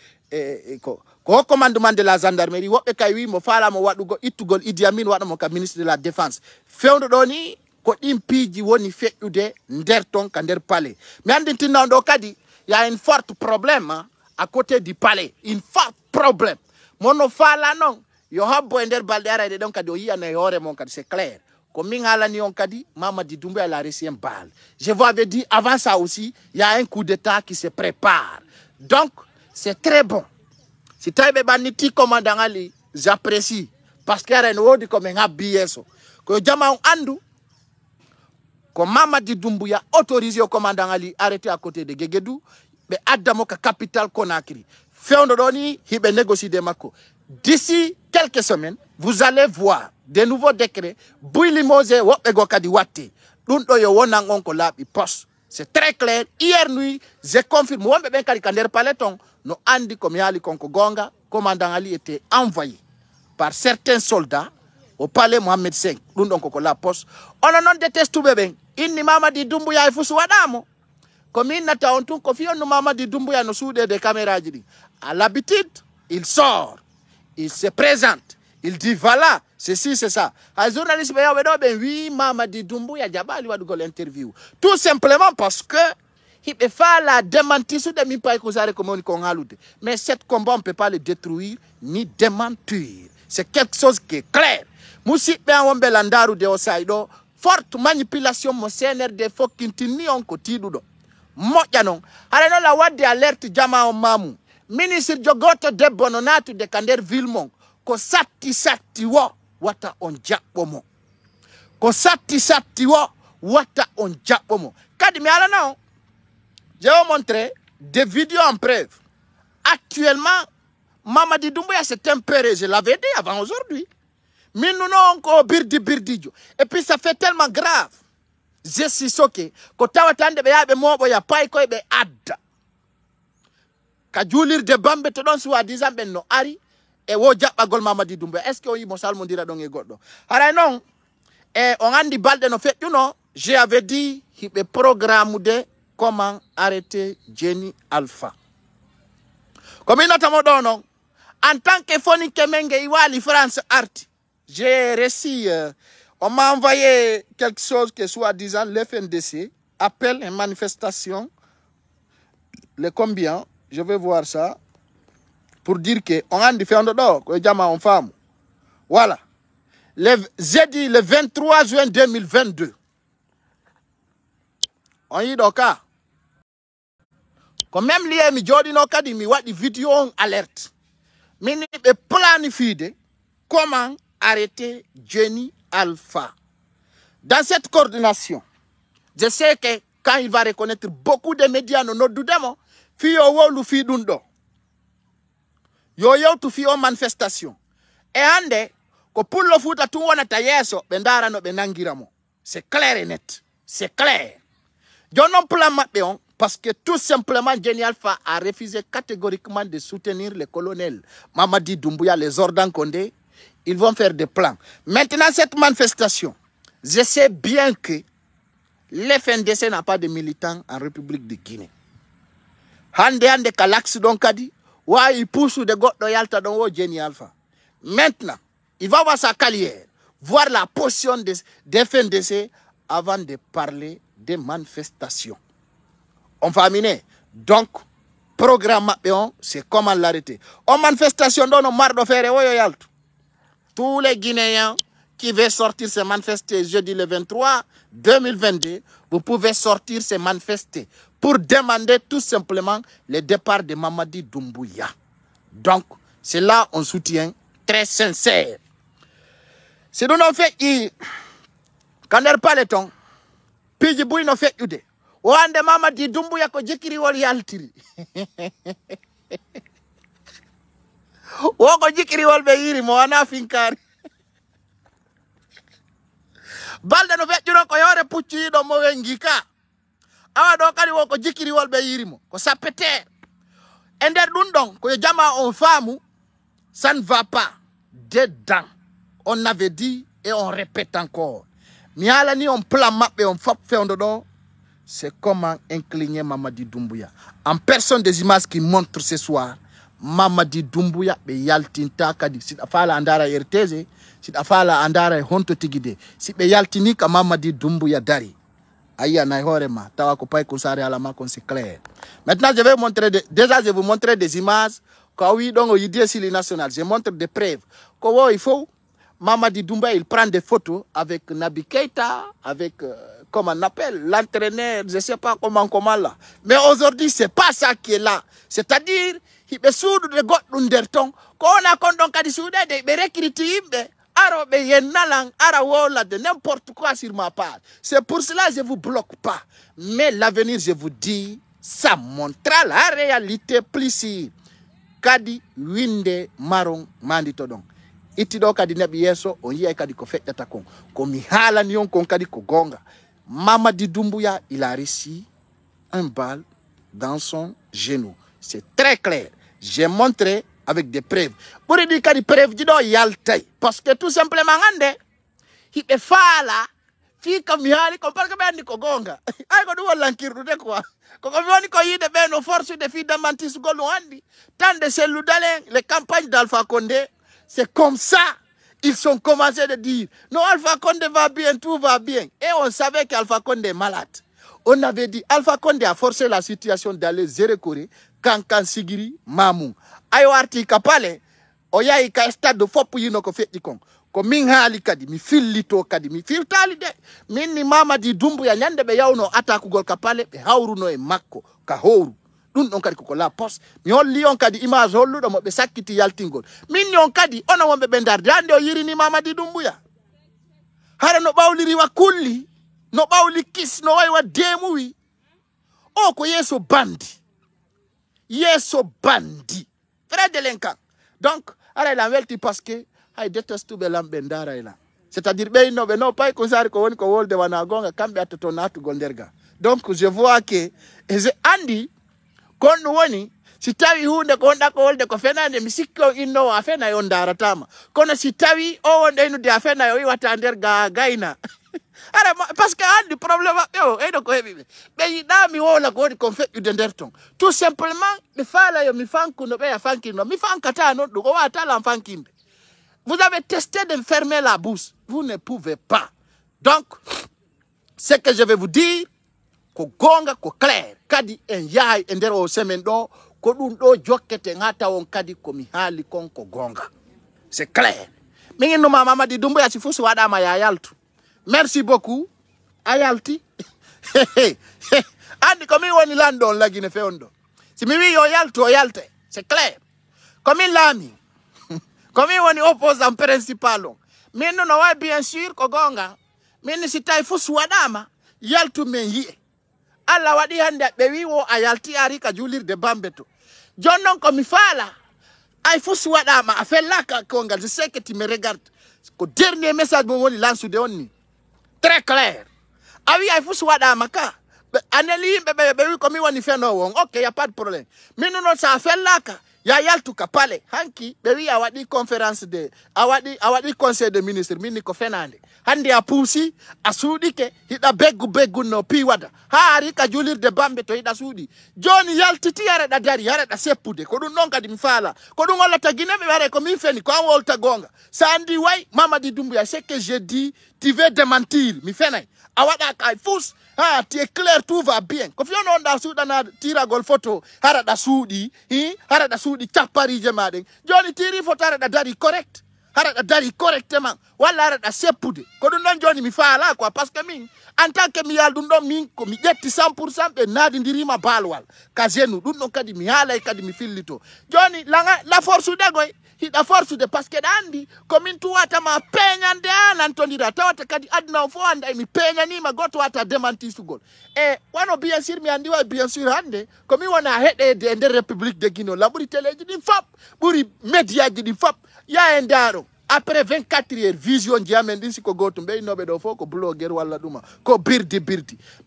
ko commandement de la gendarmerie wobe kay wi mo fala mo wadugo ittugol Idi Amin wada mo ka ministre de la défense fewndo do ni ko dim piiji woni feƴƴude nder ton ka nder palais mi andi tinnaw do kadi y a une forte problème à côté du palais une forte problème mono fala non yo habbo e nder balde arade don kadi o yiyana e hore mon kadi c'est clair ko min halani on kadi Mamadi Doumbouya la reçu un balle. Je vous avais dit avant ça aussi il y a un coup d'état qui se prépare donc c'est très bon. Si tu as baniti commandant Ali, j'apprécie. Parce qu'il y a un word comme un BSO. Que Jama Andu, comme Mamadi Doumbouya autorisé au commandant Ali arrêté à côté de Gegedou, mais Adamoka capitale Conakry. Féondoni, il va négocier des marcos. D'ici quelques semaines, vous allez voir des nouveaux décrets. Bouilimose, Wopegokadi Wate. Dundo yo wonang onko labi poste. C'est très clair. Hier nuit, j'ai confirmé. Moi, ben Kalikander Paleton, no andi comme yali konko gonga, commandant Ali était envoyé par certains soldats au palais Mohamed V. Dundo koko la poste. On non déteste tout bébé. Inni Mamadi Doumbouya e fusu wadamo. Comme il n'a pas on tout confiant no Mamadi Doumbouya no soude des caméras. À l'habitude, il sort, il se présente, il dit voilà. Ceci, c'est ça. Un journaliste, oui, Mamadi Doumbouya Jabali va faire l'interview. Tout simplement parce que il peut faire la démentir sur des mipailles que vous avez communiqué. Mais cette combat, on ne peut pas le détruire ni démentir. C'est quelque chose qui est clair. Moussi Péawombe Landaru de Osaido, forte manipulation, mon CNRD, faut qu'il t'y en côté d'où. Moyanon, alors la wad de alerte Jama o Mamu, ministre Jogoto de Bononatu de Kander Villemont, ko sati wo. Wata on japomo. Ko sati wo wata on japomo. Kadi mi ala non. Je vais vous montrer des vidéos en preuve. Actuellement, Mamadi Doumbouya s'est tempéré. Je l'avais dit avant aujourd'hui. Mais nous n'avons encore birdi. Et puis ça fait tellement grave. Je suis choqué. Quand tu as entendu que tu as pas été adda. Ka julir de Bambeto don soit disant ben no ari. e wo jaɓɓagol Mamadi Doumbouya est ce que o yimo salmodira ɗon e goɗɗo haray noon e on andi balɗe no feƴƴuno j'avais dit hiɓe programme de comment arrêter Jenny Alpha komi notamo ɗo noon en tant que phonique menge iwali France arti j'ai reçu on m'a envoyé quelque chose que soi-disant l'FNDC appelle une manifestation le combien je vais voir ça pour dire que on a différent d'or que jama on femme voilà j'ai dit le 23 juin 2022 on y doka quand même lié mi jodi no kadi mi wadi vidéo on alerte mini be planifié comment arrêter Jenny Alpha dans cette coordination je sais que quand il va reconnaître beaucoup de médias no dudemo fi yo wolu fi dundo yo tu fi o manifestation e ande ko pullo futa tu wona ta yeso be ndara no be nangiramo c'est clair et net c'est clair jonon plan mabbe on parce que tout simplement Jenny Alpha a refusé catégoriquement de soutenir le colonel Mamadi Doumbouya, les ordres Condé. Ils vont faire des plans. Maintenant, cette manifestation, je sais bien que l'FNDC n'a pas de militants en République de Guinée. Hande Kalax donc a dit, ouais, il pousse de Goddo Yalta dans Jenny Alpha. Maintenant, il va voir sa carrière, voir la position des FNDC avant de parler des manifestations. On va amener. Donc, programme, c'est comment l'arrêter. En manifestation, on marre de faire. Tous les Guinéens qui veulent sortir se manifester jeudi le 23 2022, vous pouvez sortir se manifester pour demander tout simplement le départ de Mamadi Doumbouya. Donc, c'est là on soutient très sincère. C'est donc on fait, quand elle parle de temps, puis il y a fait idée. Wande Mamadi Doumbouya ko jikiri wol yaltiri. Woko jikiri wol be yiri mo wana finkari. Balde no feƴƴuno ko yore pucciɗo mo wengika. Awa ɗo kadi woko jikiri wol be yiri mo ko sapete. E nder ɗum ɗon ko jama on faamu ça ne va pas dedans. On avait dit et on répète encore. Mi alani on plan maɓɓe on fop fewndo ɗo. C'est comment incliner Mamadi Doumbouya. En personne des images qui montrent ce soir, Mamadi Doumbouya be yaltinta kadi si afala andara RTZ, si afala andara honto tigide, si be yaltini ka Mamadi Doumbouya dari. Aya na horema, tawa ko pay ko sare alama kon c'est clair. Maintenant je vais montrer déjà je vais vous montrer des images quand oui donc au IDSI national, je montre des preuves. Comment il faut Mamadi Doumbouya il prend des photos avec Nabi Keita, avec comment on appelle, l'entraîneur, je ne sais pas comment là. Mais aujourd'hui, ce n'est pas ça qui est là. C'est-à-dire, il y a des gens qui de n'importe quoi sur ma part. C'est pour cela que je ne vous bloque pas. Mais l'avenir, je vous dis, ça montrera la réalité plus. Kadi winde marong manditodong. Itido kadi nebi yeso, on y a kadi ko fait atakon. Komi hala nyon kon kadi ko gonga. Mamadi Doumbouya, il a reçu un balle dans son genou. C'est très clair. J'ai montré avec des preuves. Pour dire qu'il y a des preuves, parce que tout simplement, il peut faire là, il comme il compare que ben Kogonga. Aïe, quand on l'enquire, de quoi? Quand on dit qu'il y a des forces de filles d'Amantis Goloandi, tant de cellules les campagnes d'Alpha Condé, c'est comme ça. Ils ont commencé à dire, non, Alpha Condé va bien, tout va bien. Et on savait qu'Alpha Condé est malade. On avait dit, Alpha Condé a forcé la situation d'aller zéro Corée, Kankan Sigiri, Mamou. Ayo arti kapale, oya ika stade de fop yino ko feti kon. Ko min haali kadi, mi fillito kadi, mi firtali de. Min ni Mamadi Doumbouya nyande be yawno ataku gol kapale, be hawruno e makko, ka howru. Dun on kadi ko la poste mi holli on kadi image holludo mo be sakkiti yaltingol min on kadi ono wonbe be ndarde hande o yirini Mamadi Doumbouya hara no bawliri wa kulli no bawli kis no way wa demuwi o ko yeso bandi très délinquant donc ara la welti parce que hay déteste be lambe ndara ila c'est-à-dire be no be no pay ko sari ko woni ko wolde wana gonga kambe atoto natu golderga donc je vois que andi kono woni si tawi hunde ko wonɗa ko wolde ko fenande mi sikki on innowo a fena on daratama kono si tawi o won ɗeynude a fena o iwata nder gayna ara parce que andi probléme maɓɓe o eyɗo ko heeɓi ɓe yiɗa mi wola ko woni kon feƴƴude nder ton tout simplement ɓe faala yo mi fankuno ɓeya fankino mi fankata noon ɗum o watalan fankinde. Vous avez testé de fermer la bouche, vous ne pouvez pas. Donc ce que je vais vous dire ko gonga ko clair kadi en yahay e nder o semaine ɗo ko ɗum ɗo jokkete ha tawon kadi komi haali kon ko gonga. C'est clair. Min innuma Mamadi Doumbouya si fuu so waɗama ya yaltu. Merci beaucoup. A yalti. Andi komin woni lanɗo on lagine fewon ɗo. Si mi wi yo yaltu o yalte. C'est clair. Komin laami. Komin woni opposant principal on. Min no way bien sûr ko gonga. Min si tawi fuu so waɗama yaltu men yi'e. Allah waɗi hande ɓe wi wo a yalti ari ka julirde Bambeto. Jonnon ko mi faala ay fuu so waɗama a fellaka kongal. Je sais que tu me regardes. Ko dernier message mo woni lansude on ni. Très clair. Ah oui, il faut se voir dans ma cas. Aneli, wi komi woni fenowo. Ok, y a pas de problème. Mais nous non ça fait là ka. Ya yaltu ka pale. Hanki, wi a wadi conférence de a wadi conseil de ministre minni ko fenande. Hande a pusi a suudi ke hida beggu no pi wada. Ha ari ka julirde Bambeto hida suudi. Joni yaltiti yare da dari yare da seppude. Ko dun non kadi mi fala. Ko dun wala tagine mi ware ko mi feni ko an wolta gonga. Sandi way Mamadi Doumbouya c'est que je dis tu veux démentir mi fenay. Awada kay fous. Ah, tu es clair, tout va bien. Ko fiyon on da suudana tira gol photo hara da suudi, hara da suudi chapari jemaden. Joni tiri photo hara da dari correct. Hara da dari correctement. Wala hara da seppude. Ko dun non joni mi faala quoi parce que min en tant que mi yal dun don min ko mi jetti 100% be nadi ndirima balwal. Kazenu dun non kadi mi hala kadi mi fillito. Joni la force de goy hida force de parce que dandi komin tu wata ma peñande anan tondira tawata kadi adna fo anda mi peñani ma goto wata démenti sugol e wano bien sûr mi andi wa bien sûr hande komi wona hede de nder république de Guinée laburi téléji di fop buri média ji di fop ya en daro après 24 heures vision jamen din siko goto be nobe do fo ko blogger wala duma ko birdi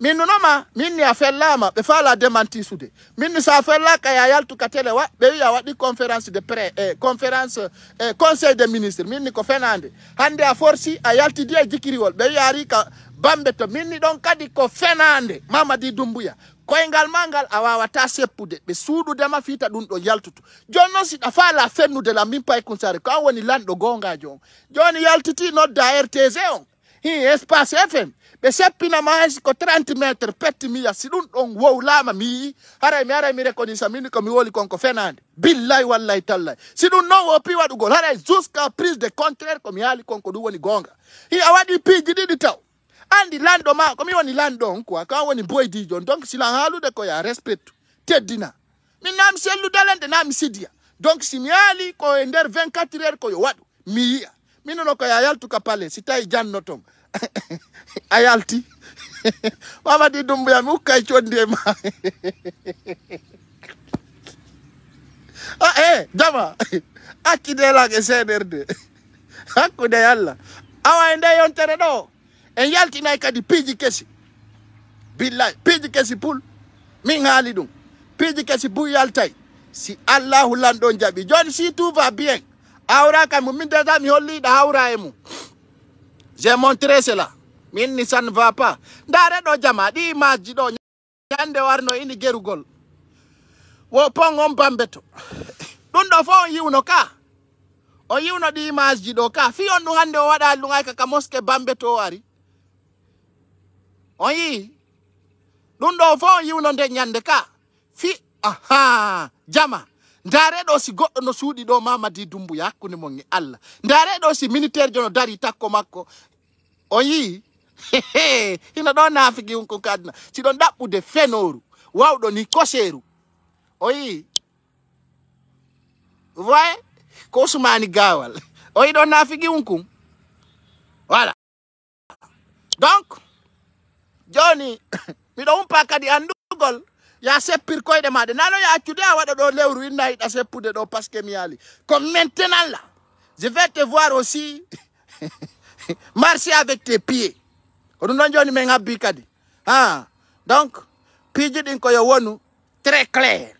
min noma min ni afellama be fala démenti sude min sa fella ka ya yaltu katele wa be ya wadi conférence de près conférence conseil des ministres min ni ko fenande hande a forci a yalti di jikiriwol be yari ka Bambeto min ni don kadi ko fenande Mamadi Doumbouya koyngal mangal a wawata seppude ɓe suududema fiita ɗum ɗo yaltutu joni noon siɗa faala fennude la min pay kunsare ko an woni lanɗo gongajo on joni yaltiti nodda RTG on espace FM ɓe seppinama haysi ko 30 métre petti miya si ɗum ɗon wowlama mi yii haray mi aray mi reconnaissa min ko mi woli konko fenande billahi wallahi tallahi si ɗum noon wo pi waɗugol haray jusqu'à prise de contraire ko mi haali konko ɗum woni gonga a waɗi piiji ɗiɗi taw andi lando ma komi woni lando on quoi ka woni boydijo donc si la halude ko ya respect teddina min nam sellu dalende nam sidia donc si mi ali ko e nder 24 heures ko yo wadu mi yi'a min no ko ya yaltu ka pale si tay janno tom a yalti Mamadi Doumbouya mi ukkay conde ma jama akkide lage CNRD hakkude yalla awa ende yontere ɗo en yaltinay kadi piiji kesi billahi piiji kesi pul min haali ɗum piiji kesi bu yaltay si Allahu lanɗo jaɓi joni si tout va bien awra kam min déjà mi holliɗo hawra e mum j'ai montré cela min ni ça ne va pas ndare ɗo jama ɗi image ji ɗo ñande warno ini gerugol wo pon on Bambeto ɗum ɗo fo on yiwno ka o yiwno ɗi image ji ɗo ka fi on ɗum hande o waɗa ɗum ay kaka mosque Bambeto o ari on yi ɗum ɗo fo on yiwno nde ñande ka fi aha jama ndare ɗo si goɗɗo no suuɗi ɗo Mamadi Doumbouya hakkunde mon e Allah ndare ɗo si militaire jono dari takko makko on yi hino ɗo nafigi on ko kadna si ɗon ɗaɓɓude fenoru wawɗo ni koseru o yi voye ko sumani gawal o yi ɗon nafigi on kum voilà donc joni miɗo umpa kadi andugol ya seppir koyɗe maɗe nano ya accude a waɗa ɗo lewru inna yiɗa seppude ɗo parce que mi yaali comme maintenant là je vais te voir aussi marcher avec tes pieds ko ɗum ɗon joni min habbi kadi donc piiji ɗin koyo wonu très clair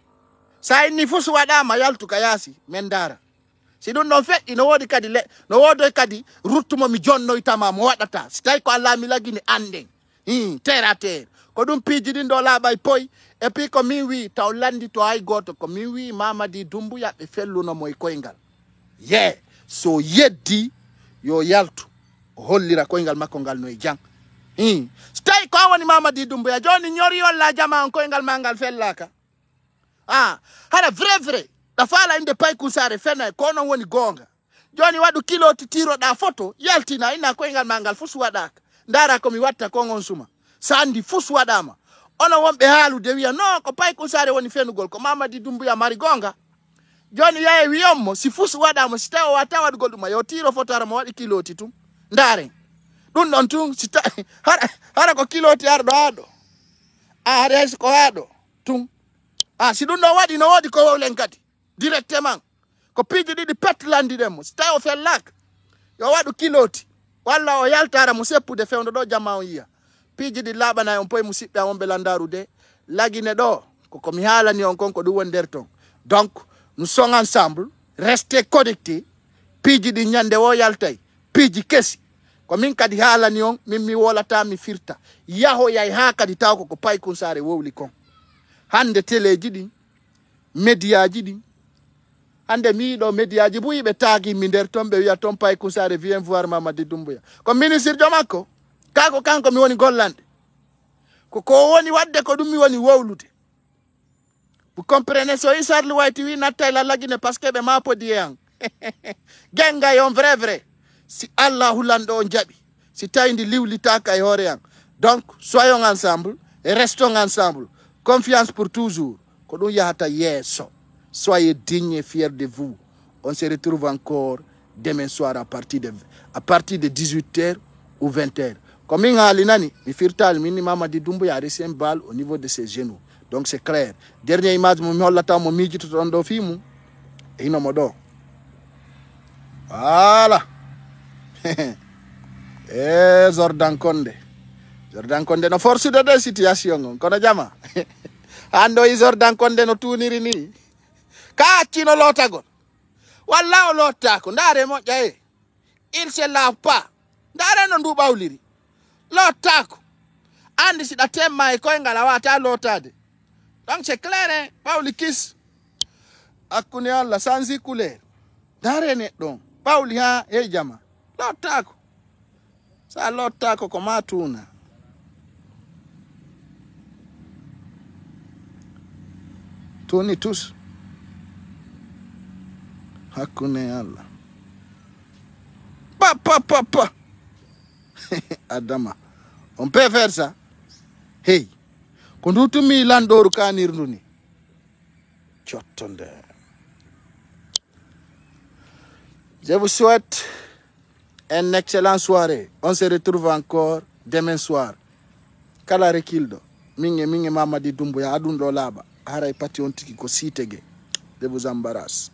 Sa ni fusu wadama yaltu kayasi mendara. Si ɗum ɗon feƴƴi no woodi kadi no woodoy kadi ruttumo mi jonnoy tama mo waɗata si tawi ko Allah mi lagini anden terre à terre ko ɗum piiji ɗin ɗo laaɓay poy et puis ko min wi taw landi to hay goto ko min wi Mamady Doumbouya ɓe fellunomo e koyngal so yeddi yo yaltu o hollira koyngal makko ngal no e jang so tawi ko woni Mamady Doumbouya joni ñori yolla jama on koyngal ma ngal fellaka hara vrai da fala inde pay kusare fena ko non woni gonga joni wadu kilo tiro da photo yaltina ina ko ngal mangal fusu wadaka ndara ko mi watta ko ngon suma sandi fusu wadama ono wonbe halu de wiya no ko pay kusare woni fenugol ko Mamady Doumbouya mari gonga joni yae wiyommo si fusu wadama si taw wata wadugol dum yo tiro photo ara mo wadi kilo tum ndare dun non tun si hara ko kilo ti ardo ado hara ko ado tun si dun no wadi no wodi ko wolen kadi directement ko piiji ɗiɗi petlandi ɗen mo so tawi o fellaka yo waɗu kiloti walla o yaltara mo seppude fewndo ɗo jamma on yiya piiji ɗi laaɓanayi on poye musidɓe am wonɓe landaru de lagine ɗo koko mi haalani on kon ko ɗum woni nder ton donc nous sommes ensemble restez connectés piiji ɗi ñande o yaltay piiji kesi ko min kadi haalani on min mi wolata mi firta yahoyay ha kadi taw koko pay kunsare wowli kon hande téléji ɗin médiaji ɗin hande mi do mediaji bu yibe tagi mi nder ton be wiya ton pay kusare vient voir Mamady Doumbouya ko ministre jo makko kako kanko mi woni gollande ko woni wadde ko dum mi woni wowlude vous comprenez so isarli wayti wi nattay la lagine parce que be ma podi en genga yon vrai si Allah hulando on jabi si tayndi liwlitaka e hore en donc soyons ensemble et restons ensemble confiance pour toujours ko dum yahata yeso. Soyez dignes et fiers de vous. On se retrouve encore demain soir à partir de 18h ou 20h. Comme il y a l'inani, Mamady Doumbouya a reçu une balle au niveau de ses genoux. Donc c'est clair. Dernière image, je vais vous film. Et il voilà. Eh, Jordan Condé. Jordan Condé no force de deux situations. Kono jama. Ando i Jordan Condé no tuniri ni. Ka chino lotagon walla o lotako ndare mo jaye il se lave pas ndare no ndu bawliri lotako andi sida temma e koyngal wata lotade donc c'est clair bawli kis akuni Allah sanzi couleur ndare ne don bawli ha e jama lotako sa lotako ko matuna toni tous hakune Allah pa Adama on peut faire ça hey ko ndutumi landoru kanirndu ni cottonde je vous souhaite une excellente soirée on se retrouve encore demain soir kala rekildo minge Mamady Doumbouya adun do laba haray pati on tiki ko sitege je vous embarrasse.